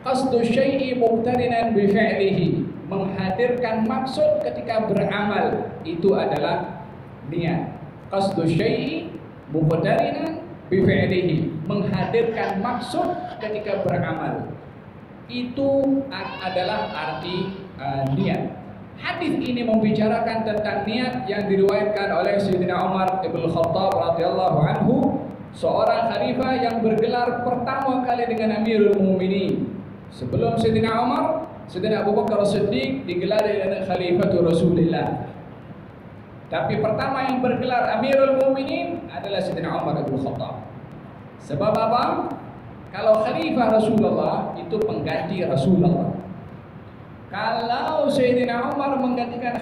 Qasdu syai'i muqtarinan bi fi'lihi, menghadirkan maksud ketika beramal, itu adalah niat. Qasdu syai'i muqtarinan bi fi'lihi, menghadirkan maksud ketika beramal, itu adalah arti niat. Hadis ini membicarakan tentang niat yang diriwayatkan oleh Sayyidina Umar ibn Khattab radhiyallahu anhu, seorang khalifah yang bergelar pertama kali dengan Amirul Mukminin. Sebelum Sayyidina Umar, Sayyidina Abu Bakar As-Siddiq digelar dengan Khalifatul Rasulullah. Tapi pertama yang bergelar Amirul Mukminin adalah Sayyidina Umar ibn Khattab. Sebab apa? Kalau khalifah Rasulullah itu pengganti Rasulullah. Kalau Sayyidina Umar menggantikan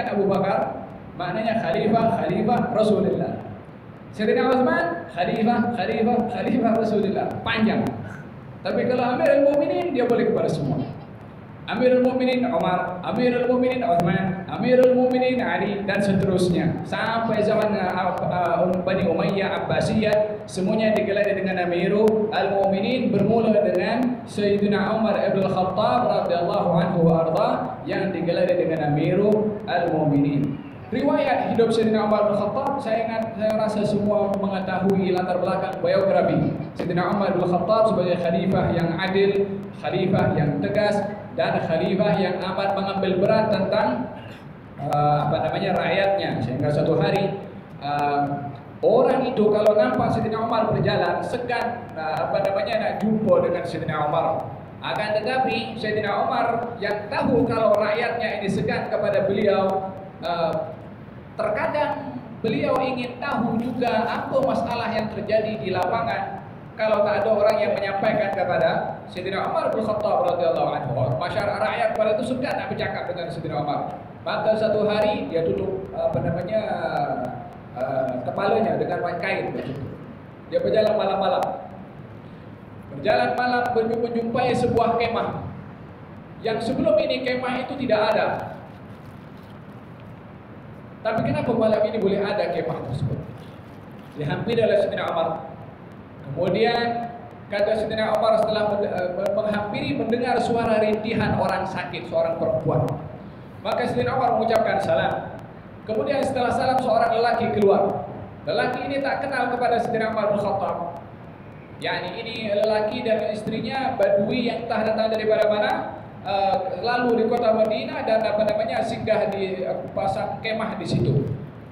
Abu Bakar, maknanya khalifah Rasulullah. Sayyidina Utsman khalifah Rasulullah, panjang. Tapi kalau Amirul Mukminin dia boleh kepada semua. Amirul Mukminin Umar, Amirul Mukminin Utsman, Amirul Mukminin Ali, dan seterusnya sampai zaman Bani Umayyah Abbasiyah, semuanya digelar dengan Amirul Mukminin, bermula dengan Sayyidina Umar ibn Khattab radhiyallahu anhu wa arda, yang digelar dengan Amirul Mukminin. Riwayat hidup Sayyidina Umar bin Khattab, saya rasa semua mengetahui latar belakang biografi Sayyidina Umar bin Khattab sebagai khalifah yang adil, khalifah yang tegas, dan khalifah yang amat mengambil berat tentang rakyatnya. Sehingga suatu hari orang itu kalau nampak Sayyidina Umar berjalan segan nak jumpa dengan Sayyidina Umar. Akan tetapi Sayyidina Umar yang tahu kalau rakyatnya ini segan kepada beliau, terkadang beliau ingin tahu juga apa masalah yang terjadi di lapangan. Kalau tak ada orang yang menyampaikan kepada Sayyidina Umar bin Khattab radhiyallahu anhu, masyarakat rakyat pada itu segan nak bercakap dengan Sayyidina Umar. Maka satu hari dia tutup kepalanya dengan kain begitu. Dia berjalan malam-malam. Berjalan malam menjumpai sebuah kemah yang sebelum ini kemah itu tidak ada. Tapi kenapa malam ini boleh ada kemah tersebut? Dihampiri oleh Sayyidina Umar. Kemudian kata Sayyidina Umar setelah menghampiri, mendengar suara rintihan orang sakit, seorang perempuan. Maka Sayyidina Umar mengucapkan salam. Kemudian setelah salam seorang lelaki keluar. Lelaki ini tak kenal kepada Sayyidina Umar bin Khattab. Yani ini lelaki dan istrinya Badui yang entah datang dari mana, lalu di kota Madinah dan singgah di pasang kemah di situ.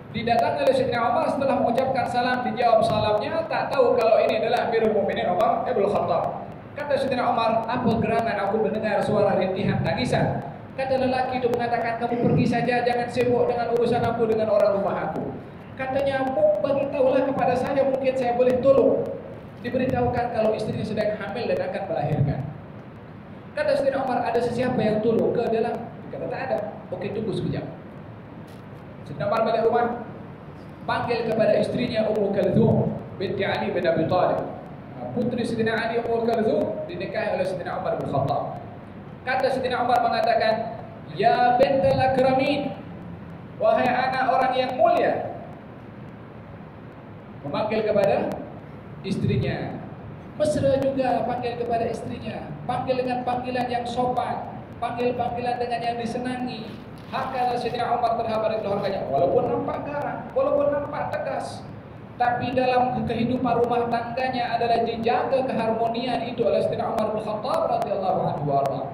Didatangi oleh Sayyidina Umar, setelah mengucapkan salam, dijawab salamnya, tak tahu kalau ini adalah Amirul Mukminin Umar ibn Khattab. Kata Sayyidina Umar, apa gerangan aku mendengar suara rintihan tangisan? Kata lelaki itu mengatakan, kamu pergi saja, jangan sibuk dengan urusan aku dengan orang rumah aku. Katanya, bagi tahulah kepada saya, mungkin saya boleh tolong. Diberitahukan kalau istrinya sedang hamil dan akan melahirkan. Kata Sayyidina Umar, ada sesiapa yang tolong ke dalam? Kata tak ada. Oke, tunggu sekejap. Sayyidina Umar balik rumah, panggil kepada istrinya Ummu Kalthum binti Ali bin Abi Thalib. Putri Sayyidina Ali Ummu Kalthum dinikahi oleh Sayyidina Umar bin Khattab. Kata Sayyidina Umar mengatakan, ya bintal akramin, wahai anak orang yang mulia. Memanggil kepada istrinya. Mesra juga panggil kepada istrinya. Panggil dengan panggilan yang sopan, panggil panggilan dengan yang disenangi. Hakala Sayyidina Umar terhadap keluarganya, walaupun nampak garang, walaupun nampak tegas. tapi dalam kehidupan rumah tangganya adalah dijaga keharmonian itu oleh Sayyidina Umar bin Khattab radhiyallahu anhu warḍah.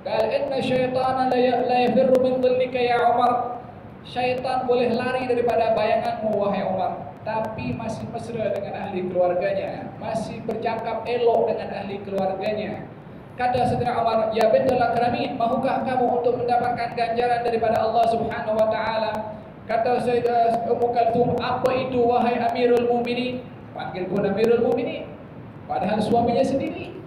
Qala inna syaitana la yafirru min dhillika ya Umar. Syaitan boleh lari daripada bayanganmu wahai Umar, tapi masih mesra dengan ahli keluarganya, masih bercakap elok dengan ahli keluarganya. Kata Sayyidina Umar, ya bintul akramin, mahukah kamu untuk mendapatkan ganjaran daripada Allah Subhanahu wa taala? Kata Sayyidah Ummu Kalthum, apa itu wahai Amirul Mukminin? Panggil pun Amirul Mukminin, padahal suaminya sendiri.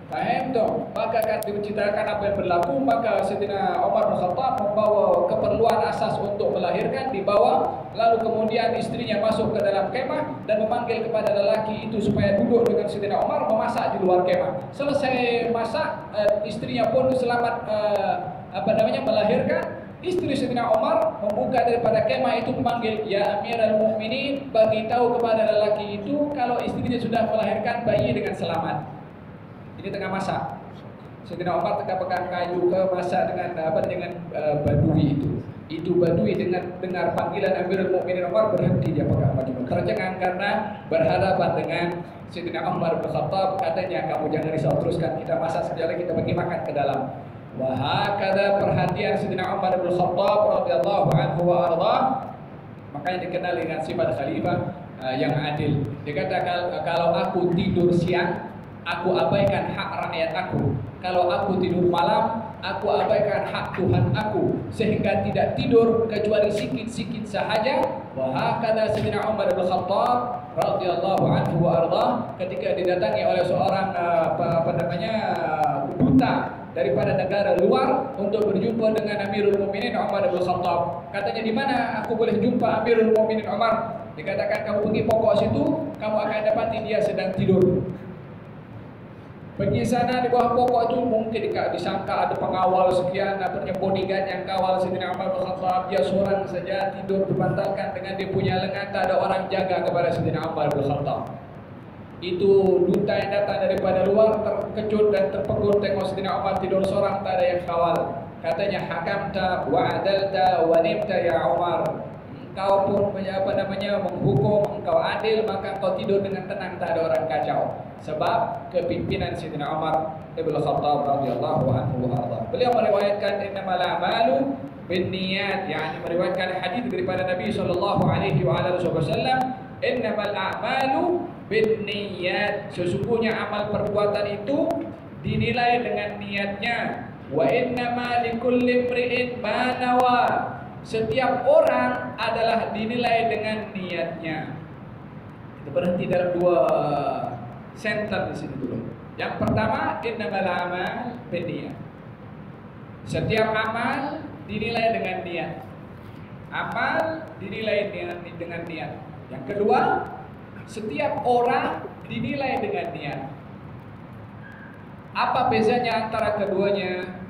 Faham tak? Maka akan diceritakan apa yang berlaku. Maka Sayyidina Umar bin Khattab membawa keperluan asas untuk melahirkan, dibawa. Lalu kemudian istrinya masuk ke dalam kemah dan memanggil kepada lelaki itu supaya duduk dengan Sayyidina Umar memasak di luar kemah. Selesai masak, istrinya pun selamat melahirkan. Istri Sayyidina Umar membuka daripada kemah itu memanggil, ya Amirul Mukminin, bagi tahu kepada lelaki itu kalau istrinya sudah melahirkan bayi dengan selamat. Ini tengah masak. Sayyidina Umar tengah pegang kayu ke masak dengan badui itu. Itu badui dengan dengar panggilan Amirul Mukminin Umar berhenti dia pegang baju. Tercengang karena berhadapan dengan Sayyidina Umar bin Khattab. Katanya, kamu jangan risau, teruskan, kita masak sekejap lagi, kita bagi makan ke dalam. Wahakada perhatian Sayyidina Umar bin Khattab radhiyallahu anhu wa ardhah. Makanya dikenal dengan sifat khalifah yang adil. Dia kata, kalau aku tidur siang, aku abaikan hak rakyat aku. Kalau aku tidur malam, aku abaikan hak Tuhan aku, sehingga tidak tidur kecuali sikit-sikit sahaja. Wahakada Sayyidina Umar bin Khattab radhiyallahu anhu wa ardhah ketika didatangi oleh seorang duta daripada negara luar untuk berjumpa dengan Amirul Mukminin Umar bin Khattab. Katanya, di mana aku boleh jumpa Amirul Mukminin Umar? Dikatakan, kamu pergi pokok situ, kamu akan dapati dia sedang tidur. Pergi sana di bawah pokok itu, mungkin disangka ada pengawal sekian, bodyguard yang kawal Sayyidina Umar bin Khattab. Dia seorang saja tidur berbantalkan dengan dia punya lengan, tak ada orang jaga kepada Sayyidina Umar bin Khattab. Itu duta yang datang daripada luar terkejut dan terpegun tengok Sayyidina Umar tidur seorang, tak ada yang kawal. Katanya, hakamta wa adalta wa nimta ya Umar. Engkau pun menghukum, engkau adil, maka engkau tidur dengan tenang, tak ada orang kacau. Sebab kepimpinan Sayyidina Umar bin Khattab radhiyallahu anhu warḍah. Beliau meriwayatkan innamal a'malu binniyat, yakni meriwayatkan hadis daripada Nabi sallallahu alaihi wasallam, innamal a'malu binniyat, sesungguhnya amal perbuatan itu dinilai dengan niatnya. Wa innama likulli imri'in ma nawa, setiap orang adalah dinilai dengan niatnya. Kita berhenti dalam dua sentence di sini dulu. Yang pertama, innamal a'mal binniyat. Setiap amal dinilai dengan niat. Amal dinilai dengan niat. Yang kedua, setiap orang dinilai dengan niat. Apa bezanya antara keduanya?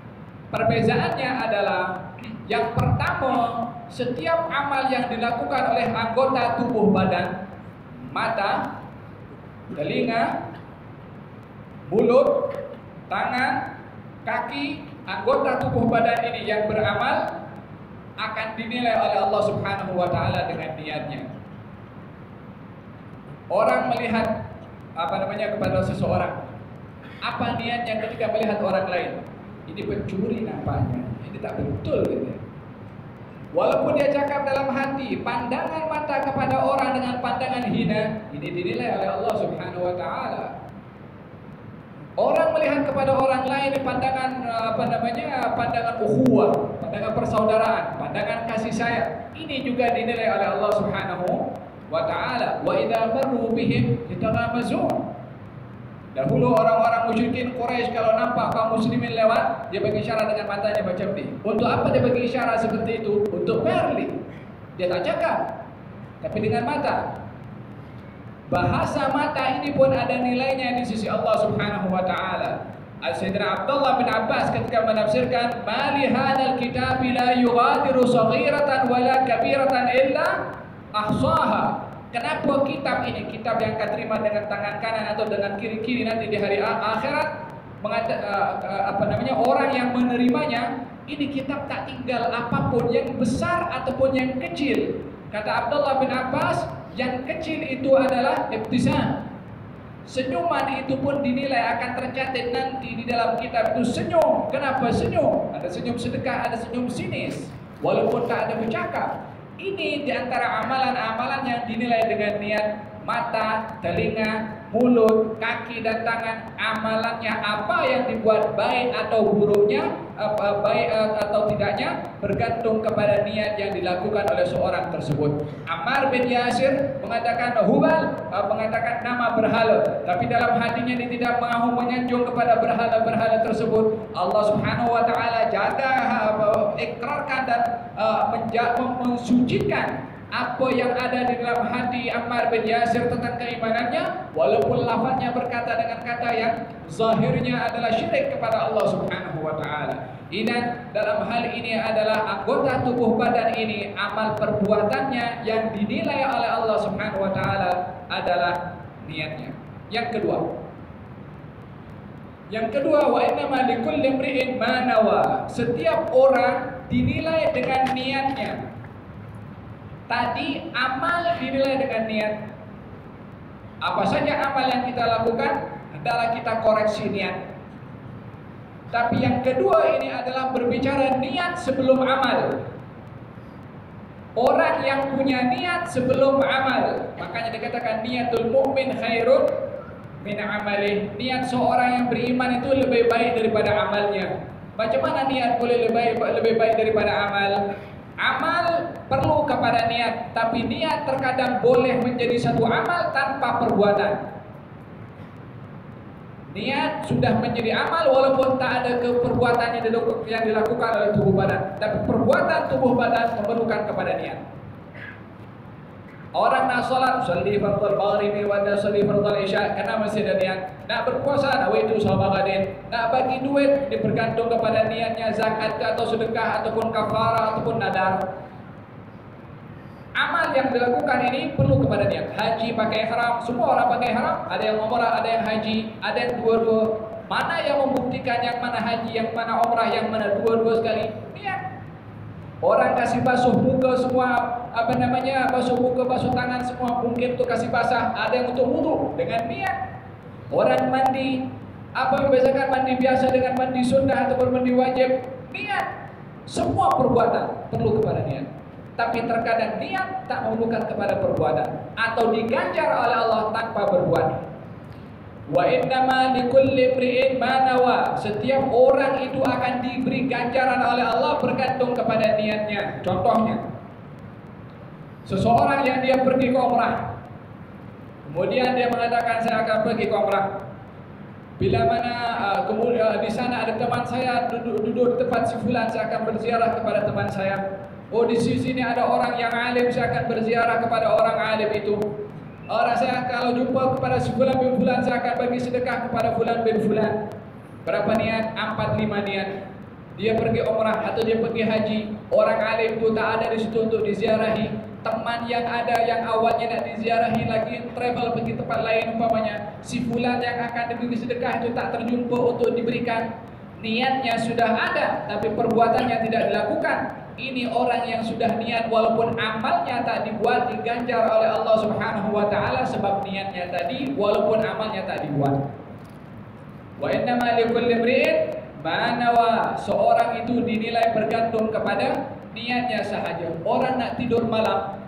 Perbezaannya adalah, yang pertama, setiap amal yang dilakukan oleh anggota tubuh badan, mata, telinga, mulut, tangan, kaki, anggota tubuh badan ini yang beramal akan dinilai oleh Allah Subhanahu wa taala dengan niatnya. Orang melihat kepada seseorang, apa niatnya ketika melihat orang lain? Ini pencuri nampaknya, ini tak betul gitu. Walaupun dia cakap dalam hati, pandangan mata kepada orang dengan pandangan hina, ini dinilai oleh Allah Subhanahu wa taala. Orang melihat kepada orang lain pandangan pandangan ukhuwah, pandangan persaudaraan, pandangan kasih sayang, ini juga dinilai oleh Allah Subhanahu wa taala. Wa idza marru bihim yataghamazun. Dahulu orang-orang musyrikin Quraisy kalau nampak kaum muslimin lewat, dia bagi isyarat dengan matanya macam ni. Untuk apa dia bagi isyarat seperti itu? Untuk berli. Dia tak cakap, tapi dengan mata. Bahasa mata ini pun ada nilainya di sisi Allah Subhanahu wa taala. Sayyidina Abdullah bin Abbas ketika menafsirkan, "Mali hadzal kitab la yughadiru saghiratan wala kabiratan illa ahsaha." Kenapa kitab ini, kitab yang akan terima dengan tangan kanan atau dengan kiri-kiri nanti di hari akhirat, orang yang menerimanya, ini kitab tak tinggal apapun yang besar ataupun yang kecil. Kata Abdullah bin Abbas, Yang kecil itu adalah ibtisam. Senyuman itu pun dinilai akan tercatat nanti di dalam kitab itu senyum. Kenapa senyum? Ada senyum sedekah, ada senyum sinis. Walaupun tak ada bercakap. Ini di antara amalan-amalan yang dinilai dengan niat mata, telinga, mulut, kaki dan tangan. Amalannya apa yang dibuat baik atau buruknya, baik atau tidaknya bergantung kepada niat yang dilakukan oleh seorang tersebut. Ammar bin Yasir mengatakan Hubal, mengatakan nama berhala, tapi dalam hatinya dia tidak mahu menyanjung kepada berhala-berhala tersebut. Allah Subhanahu wa taala jaga, ikrarkan dan mensucikan apa yang ada di dalam hati Ammar bin Yasir tentang keimanannya, walaupun lafaznya berkata dengan kata yang zahirnya adalah syirik kepada Allah Subhanahu wa taala. Ingat, dalam hal ini adalah anggota tubuh badan ini, amal perbuatannya yang dinilai oleh Allah Subhanahu wa taala adalah niatnya. Yang kedua, wa innama likulli imri'in ma nawa. Setiap orang dinilai dengan niatnya. Tadi amal dinilai dengan niat. Apa saja amal yang kita lakukan, hendaklah kita koreksi niat. Tapi yang kedua ini adalah berbicara niat sebelum amal. Orang yang punya niat sebelum amal, makanya dikatakan niatul mu'min khairun min amalih. Niat seorang yang beriman itu lebih baik daripada amalnya. Macam mana niat boleh lebih baik daripada amal? Amal perlu kepada niat, tapi niat terkadang boleh menjadi satu amal tanpa perbuatan. Niat sudah menjadi amal walaupun tak ada perbuatan yang dilakukan oleh tubuh badan, tapi perbuatan tubuh badan memerlukan kepada niat. Orang nak solat, salli fardhu al-maghribi wa salli fardhu al-isya, karena masih ada niat. Nak berpuasa, nawaitu shawma ghadin. Nak bagi duit, bergantung kepada niatnya, zakat atau sedekah ataupun kafarah ataupun nadar. Amal yang dilakukan ini perlu kepada niat. Haji pakai ihram, semua orang pakai ihram. Ada yang umrah, ada yang haji, ada yang dua-dua. Mana yang membuktikan yang mana haji, yang mana umrah, yang mana dua-dua sekali? Niat. Orang kasih basuh muka semua, basuh muka, basuh tangan semua, mungkin untuk kasih basah, ada yang untuk wudu dengan niat. Orang mandi, apa membedakan mandi biasa dengan mandi sunnah ataupun mandi wajib? Niat. Semua perbuatan perlu kepada niat. Tapi terkadang niat tak memerlukan kepada perbuatan atau diganjar oleh Allah tanpa berbuat. Wa innama likulli imri'in ma nawa. Setiap orang itu akan diberi ganjaran oleh Allah bergantung kepada niatnya. Contohnya, seseorang yang dia pergi ke umrah, kemudian dia mengatakan saya akan pergi ke umrah. Bila mana kemudian di sana ada teman saya duduk di tempat si fulan, saya akan berziarah kepada teman saya. Oh, di sini ada orang yang alim, saya akan berziarah kepada orang alim itu. Orang saya kalau jumpa kepada si fulan bin fulan, saya akan bagi sedekah kepada fulan bin fulan. Berapa niat? 4-5 niat. Dia pergi umrah atau dia pergi haji, orang alim itu tak ada di situ untuk diziarahi. Teman yang ada yang awalnya nak diziarahi lagi travel pergi tempat lain, umpamanya si fulan yang akan diberi sedekah itu tak terjumpa untuk diberikan. Niatnya sudah ada tapi perbuatannya tidak dilakukan. Ini orang yang sudah niat walaupun amalnya tak dibuat, diganjar oleh Allah Subhanahu wa taala sebab niatnya tadi walaupun amalnya tak dibuat. Wa innama likulli imri'in ma nawa. Seorang itu dinilai bergantung kepada niatnya sahaja. Orang nak tidur malam,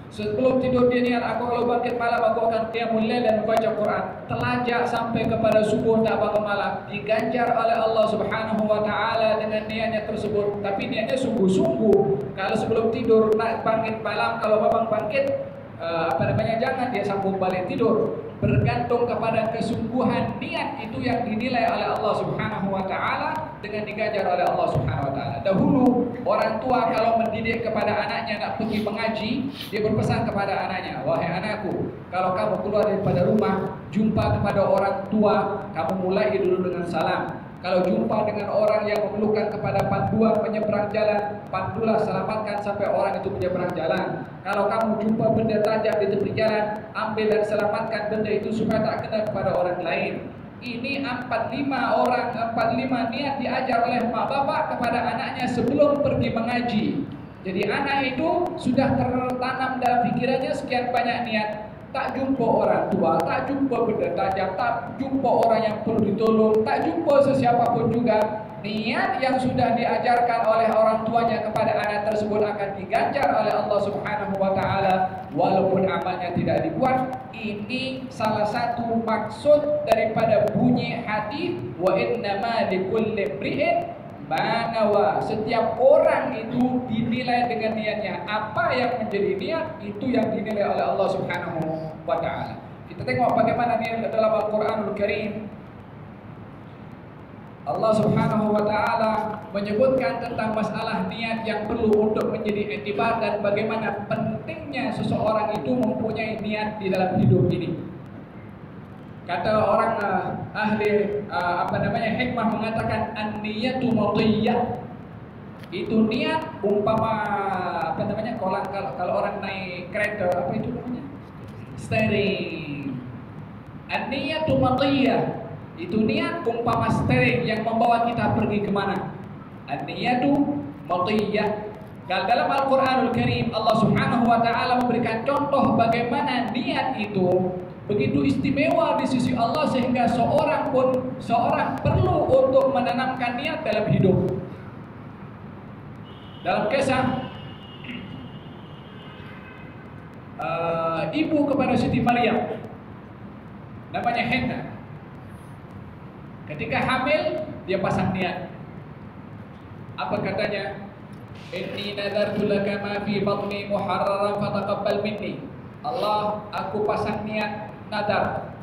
sebelum tidur dia niat, aku kalau bangkit malam aku akan qiyamul lail dan membaca Quran. Telajak sampai kepada subuh tak bangun malam, diganjar oleh Allah Subhanahu wa taala dengan niatnya tersebut. Tapi niatnya sungguh-sungguh. Kalau sebelum tidur nak bangkit malam, kalau memang bangkit jangan dia sambung balik tidur. Bergantung kepada kesungguhan niat itu yang dinilai oleh Allah Subhanahu wa taala dengan diganjar oleh Allah Subhanahu wa taala. Dahulu orang tua kalau mendidik kepada anaknya nak pergi mengaji, dia berpesan kepada anaknya, wahai anakku, kalau kamu keluar daripada rumah, jumpa kepada orang tua, kamu mulai dulu dengan salam. Kalau jumpa dengan orang yang memerlukan kepada panduan menyeberang jalan, pandulah, selamatkan sampai orang itu menyeberang jalan. Kalau kamu jumpa benda tajam di tepi jalan, ambil dan selamatkan benda itu supaya tak kena kepada orang lain. Ini 45 niat diajar oleh mak bapak kepada anaknya sebelum pergi mengaji. Jadi anak itu sudah tertanam dalam pikirannya sekian banyak niat. Tak jumpa orang tua, tak jumpa benda tajam, tak jumpa orang yang perlu ditolong, tak jumpa sesiapapun juga. Niat yang sudah diajarkan oleh orang tuanya kepada anak tersebut akan diganjar oleh Allah Subhanahu wa taala walaupun amalnya tidak dibuat. Ini salah satu maksud daripada bunyi hadis wa innama likulli imri'in ma nawa. Setiap orang itu dinilai dengan niatnya. Apa yang menjadi niat itu yang dinilai oleh Allah Subhanahu wa taala. Kita tengok bagaimana niat dalam Al-Qur'anul Karim. Allah Subhanahu wa taala menyebutkan tentang masalah niat yang perlu untuk menjadi iktibar dan bagaimana pentingnya seseorang itu mempunyai niat di dalam hidup ini. Kata orang ahli hikmah mengatakan an-niyatu madiyah. Itu niat umpama kalau orang naik kereta apa itu namanya? Steering. An-niyatu madiyah. Itu niat umpama steering yang membawa kita pergi kemana. An-niyatu madiyah. Dalam Al-Quranul Karim Allah Subhanahu wa ta'ala memberikan contoh bagaimana niat itu begitu istimewa di sisi Allah sehingga seorang perlu untuk menanamkan niat dalam hidup. Dalam kisah ibu kepada Siti Maryam namanya Hannah. Ketika hamil, dia pasang niat. Apa katanya? Inni nadartu laka ma fi batni muharraran fataqabbal minni. Allah, aku pasang niat nadar.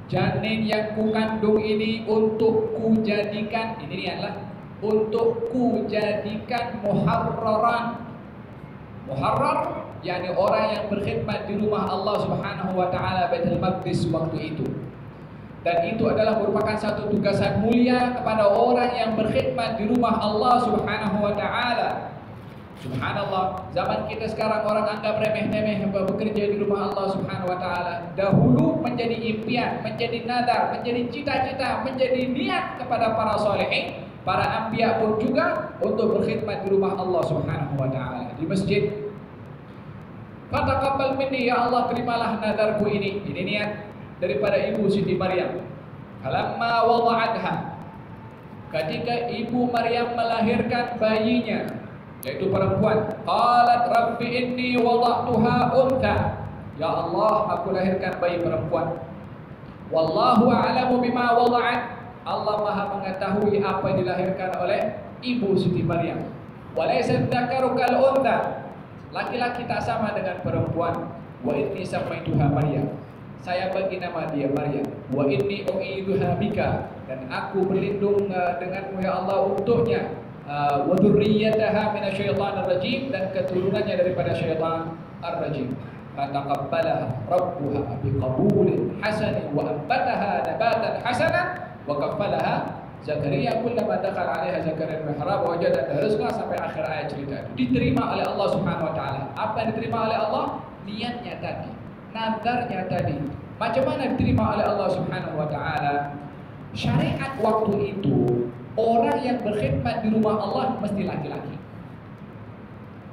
Janin yang ku kandung ini untuk ku jadikan, ini niatlah, untuk ku jadikan muharraran. Muharrar yakni orang yang berkhidmat di rumah Allah Subhanahu wa taala Baitul Maqdis waktu itu. Dan itu adalah merupakan satu tugasan mulia kepada orang yang berkhidmat di rumah Allah Subhanahu wa taala. Subhanallah, zaman kita sekarang orang anggap remeh-temeh bekerja di rumah Allah Subhanahu wa taala. Dahulu menjadi impian, menjadi nadar, menjadi cita-cita, menjadi niat kepada para salihin, para anbiya pun juga untuk berkhidmat di rumah Allah Subhanahu wa taala di masjid. Fataqabbal minni, ya Allah, terimalah nadarku ini. Ini niat daripada ibu Siti Maryam. Falamma wada'atha, ketika ibu Maryam melahirkan bayinya, yaitu perempuan, qalat rabbi inni wada'tuha untha. Ya Allah, aku lahirkan bayi perempuan. Wallahu a'lamu bima wada'at. Allah Maha mengetahui apa yang dilahirkan oleh ibu Siti Maryam. Walaysa dzakaru kal untha. Laki-laki tak sama dengan perempuan. Wa inni samaituha Maryam. Saya bagi nama dia Maryam. Wa inni u'idzuha bika, dan aku berlindung denganmu ya Allah untuknya. Wa dzurriyyataha minasyaitonir rajim, dan keturunannya daripada syaitan ar-rajim. Fataqabbalaha rabbuha biqabulin hasanin wa ambataha nabatan hasanan wa kaffalaha Zakaria kullama dakhala 'alaiha Zakaria al-mihrab wajada rizqa, sampai akhir ayat cerita itu. Diterima oleh Allah Subhanahu wa taala. Apa yang diterima oleh Allah? Niatnya tadi, nadarnya tadi. Macam mana diterima oleh Allah Subhanahu wa taala? Syariat waktu itu, orang yang berkhidmat di rumah Allah mesti laki-laki.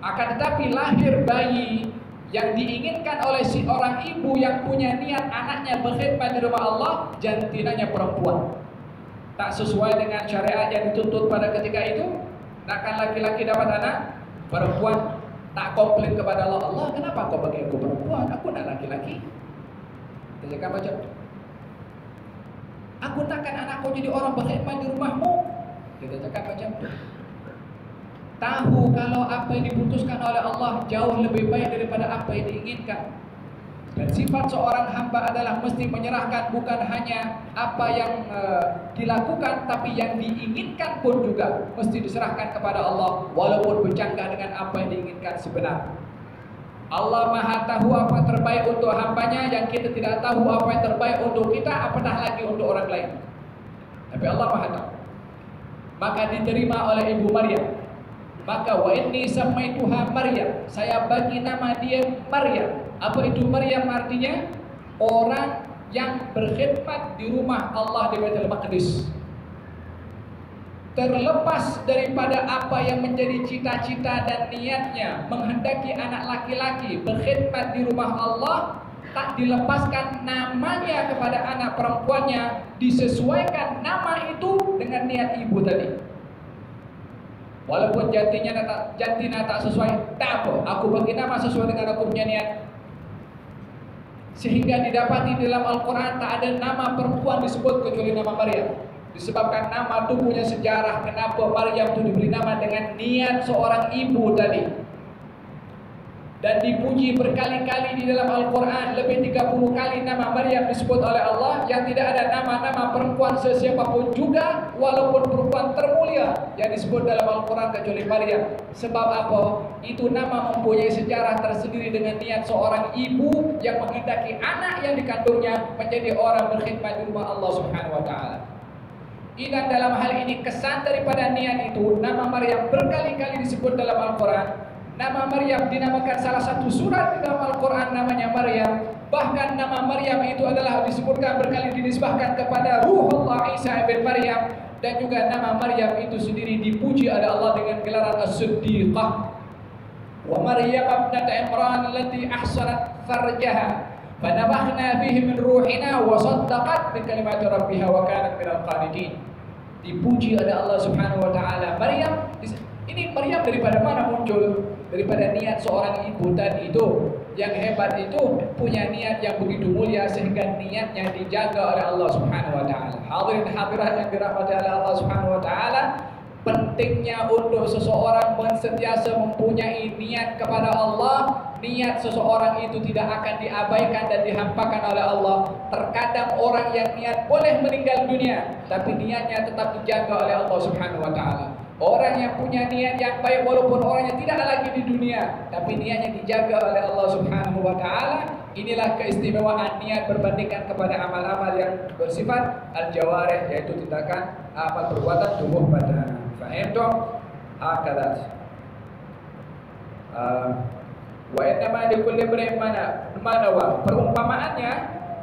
Akan tetapi lahir bayi yang diinginkan oleh si orang ibu yang punya niat anaknya berkhidmat di rumah Allah, jantinanya perempuan. Tak sesuai dengan syariat yang dituntut pada ketika itu. Nakkan laki-laki dapat anak perempuan, tak komplain kepada Allah, Allah kenapa kau bagi aku perempuan, aku nak laki-laki. Kita cakap macam tu. Aku takkan anakku jadi orang berkhidmat di rumahmu. Kita cakap macam tu. Tahu kalau apa yang diputuskan oleh Allah jauh lebih baik daripada apa yang diinginkan. Dan sifat seorang hamba adalah mesti menyerahkan bukan hanya apa yang dilakukan, tapi yang diinginkan pun juga mesti diserahkan kepada Allah, walaupun bercanggah dengan apa yang diinginkan sebenarnya. Allah Maha tahu apa terbaik untuk hambanya, yang kita tidak tahu apa yang terbaik untuk kita, apatah lagi untuk orang lain. Tapi Allah Maha tahu. Maka diterima oleh ibu Maryam. Maka wa inni samaituha Maryam, saya bagi nama dia Maryam. Apa itu Maryam artinya? Orang yang berkhidmat di rumah Allah di Baitul Maqdis. terlepas daripada apa yang menjadi cita-cita dan niatnya menghendaki anak laki-laki berkhidmat di rumah Allah, tak dilepaskan namanya kepada anak perempuannya, disesuaikan nama itu dengan niat ibu tadi. Walaupun jantina tak sesuai, tak apa, aku bagi nama sesuai dengan aku punya niat. Sehingga didapati dalam Al-Quran tak ada nama perempuan disebut kecuali nama Maryam. Disebabkan nama itu punya sejarah kenapa Maryam itu diberi nama dengan niat seorang ibu tadi. Dan dipuji berkali-kali di dalam Al-Quran. Lebih 30 kali nama Maryam disebut oleh Allah. Yang tidak ada nama-nama perempuan sesiapapun juga, walaupun perempuan termulia, yang disebut dalam Al-Quran kecuali Maryam. Sebab apa? Itu nama mempunyai sejarah tersendiri dengan niat seorang ibu yang menghendaki anak yang dikandungnya menjadi orang berkhidmat di rumah Allah Subhanahu wa ta'ala. Ingat dalam hal ini kesan daripada niat itu, nama Maryam berkali-kali disebut dalam Al-Quran. Nama Maryam dinamakan salah satu surat di dalam Al-Quran namanya Maryam. Bahkan nama Maryam itu adalah disebutkan berkali dinisbahkan kepada Ruhullah Isa bin Maryam. Dan juga nama Maryam itu sendiri dipuji oleh Allah dengan gelaran As-Siddiqah. Wa Maryam ibnat Imran allati ahsanat farjaha fanafakhna fihi min ruhina wa saddaqat bi kalimati rabbiha wa kanat minal qanitin. Dipuji oleh Allah Subhanahu wa taala. Maryam, ini Maryam daripada mana muncul? Daripada niat seorang ibu tadi itu. Yang hebat itu punya niat yang begitu mulia sehingga niatnya dijaga oleh Allah Subhanahu wa taala. Hadirin hadirat yang dirahmati oleh Allah Subhanahu wa taala, pentingnya untuk seseorang sentiasa mempunyai niat kepada Allah. Niat seseorang itu tidak akan diabaikan dan dihampakan oleh Allah. Terkadang orang yang niat boleh meninggal dunia, tapi niatnya tetap dijaga oleh Allah Subhanahu wa taala. Orang yang punya niat yang baik walaupun orangnya tidak lagi di dunia, tapi niatnya dijaga oleh Allah Subhanahu wa taala. Inilah keistimewaan niat berbandingkan kepada amal-amal yang bersifat al-jawarih, yaitu tindakan amal perbuatan tubuh badan. Faham dong? Hakadat. Wa innama likulli imrin ma nawa. Perumpamaannya,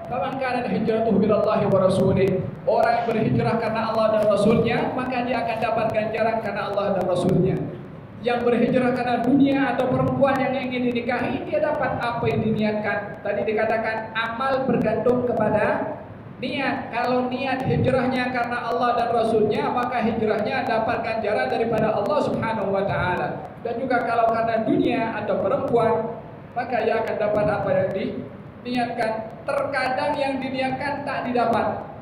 faman kana hijratuhu ilallahi wa rasulih. Orang yang berhijrah karena Allah dan Rasulnya, maka dia akan dapat ganjaran karena Allah dan Rasulnya. Yang berhijrah karena dunia atau perempuan yang ingin dinikahi, dia dapat apa yang diniatkan. Tadi dikatakan amal bergantung kepada niat. Kalau niat hijrahnya karena Allah dan Rasulnya, maka hijrahnya dapat ganjaran daripada Allah Subhanahu wa ta'ala. Dan juga kalau karena dunia atau perempuan, maka ia akan dapat apa yang diniatkan. Terkadang yang diniatkan tak didapat.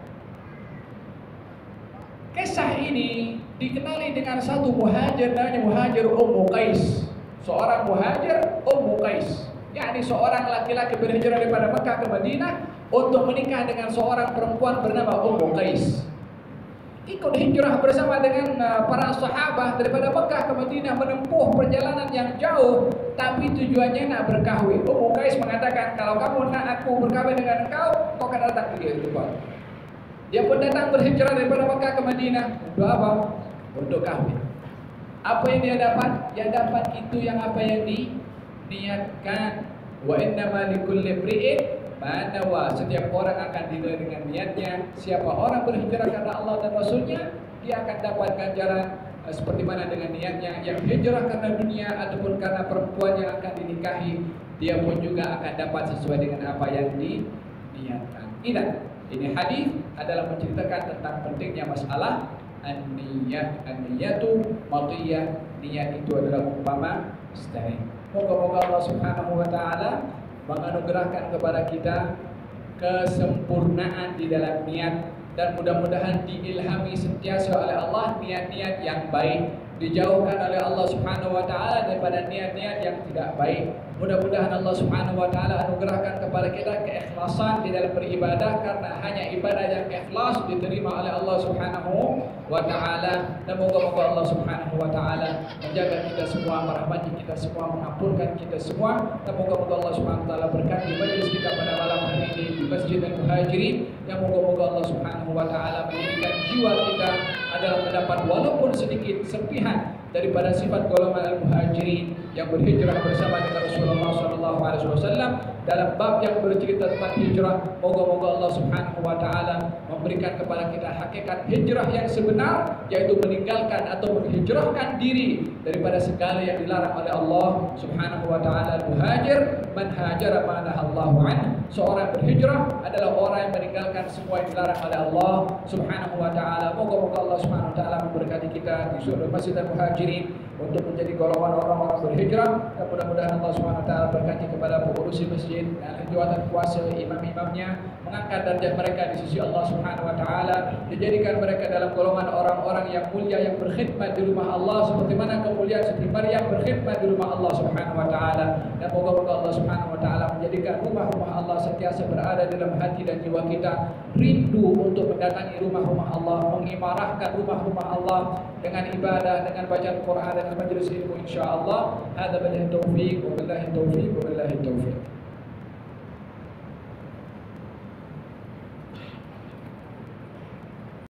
Kisah ini dikenali dengan satu muhajir namanya Muhajir Ummu Qais. Seorang muhajir Ummu Qais, yakni seorang laki-laki berhijrah daripada Mekah ke Madinah untuk menikah dengan seorang perempuan bernama Ummu Qais. Ikut hijrah bersama dengan para sahabat daripada Mekah ke Madinah, menempuh perjalanan yang jauh, tapi tujuannya nak berkahwin. Ummu Qais mengatakan, kalau kamu nak aku berkahwin dengan engkau, kau akan datang ke depan. Dia pun datang berhijrah daripada Mekah ke Madinah. Untuk apa? Untuk kahwin. Apa yang dia dapat? Dia dapat itu yang apa yang diniatkan. Wa innama likulli imri'in ma nawa. Setiap orang akan dinilai dengan niatnya. Siapa orang berhijrah karena Allah dan Rasulnya, dia akan dapat ganjaran seperti mana dengan niatnya. Yang hijrah karena dunia ataupun karena perempuan yang akan dinikahi, dia pun juga akan dapat sesuai dengan apa yang diniatkan. Ini hadis adalah menceritakan tentang pentingnya masalah an-niyah. An-niyatu matiyah. Niat itu adalah umpama mustahil. Moga-moga Allah Subhanahu wa taala menganugerahkan kepada kita kesempurnaan di dalam niat, dan mudah-mudahan diilhami sentiasa oleh Allah niat-niat yang baik, dijauhkan oleh Allah Subhanahu wa taala daripada niat-niat yang tidak baik. Mudah-mudahan Allah Subhanahu wa taala anugerahkan kepada kita keikhlasan di dalam beribadah, karena hanya ibadah yang ikhlas diterima oleh Allah Subhanahu wa taala. Dan moga-moga Allah Subhanahu wa taala menjaga kita semua, merahmati kita semua, mengampunkan kita semua. Dan moga-moga Allah Subhanahu wa taala berkati majelis kita pada malam hari ini di Masjid Al-Muhajirin. Yang moga-moga Allah Subhanahu wa taala menjadikan jiwa kita adalah mendapat walaupun sedikit serpihan daripada sifat golongan al-muhajirin yang berhijrah bersama dengan Rasulullah SAW dalam bab yang bercerita tentang hijrah. Moga-moga Allah Subhanahu wa taala memberikan kepada kita hakikat hijrah yang sebenar, yaitu meninggalkan atau menghijrahkan diri daripada segala yang dilarang oleh Allah Subhanahu wa taala. Al-muhajir man hajara ma nahallahu anhu. Seorang berhijrah adalah orang yang meninggalkan semua yang dilarang oleh Allah Subhanahu wa taala. Moga-moga Allah Subhanahu wa taala memberkati kita di surga Masjid Al-Muhajirin untuk menjadi golongan orang-orang berhijrah, dan mudah-mudahan Allah Subhanahu wa taala berkati kepada pengurusi masjid dan jawatan kuasa imam-imamnya, mengangkat derajat mereka di sisi Allah Subhanahu wa taala, dijadikan mereka dalam golongan orang-orang yang mulia yang berkhidmat di rumah Allah seperti mana kemuliaan Siti Maryam berkhidmat di rumah Allah Subhanahu wa taala. Dan moga-moga Allah Subhanahu wa taala menjadikan rumah-rumah Allah sentiasa berada dalam hati dan jiwa kita, rindu untuk mendatangi rumah-rumah Allah, mengimarahkan rumah-rumah Allah dengan ibadah, dengan bacaan Quran dan majlis ilmu, insyaallah. Hadza billahi taufiq wa billahi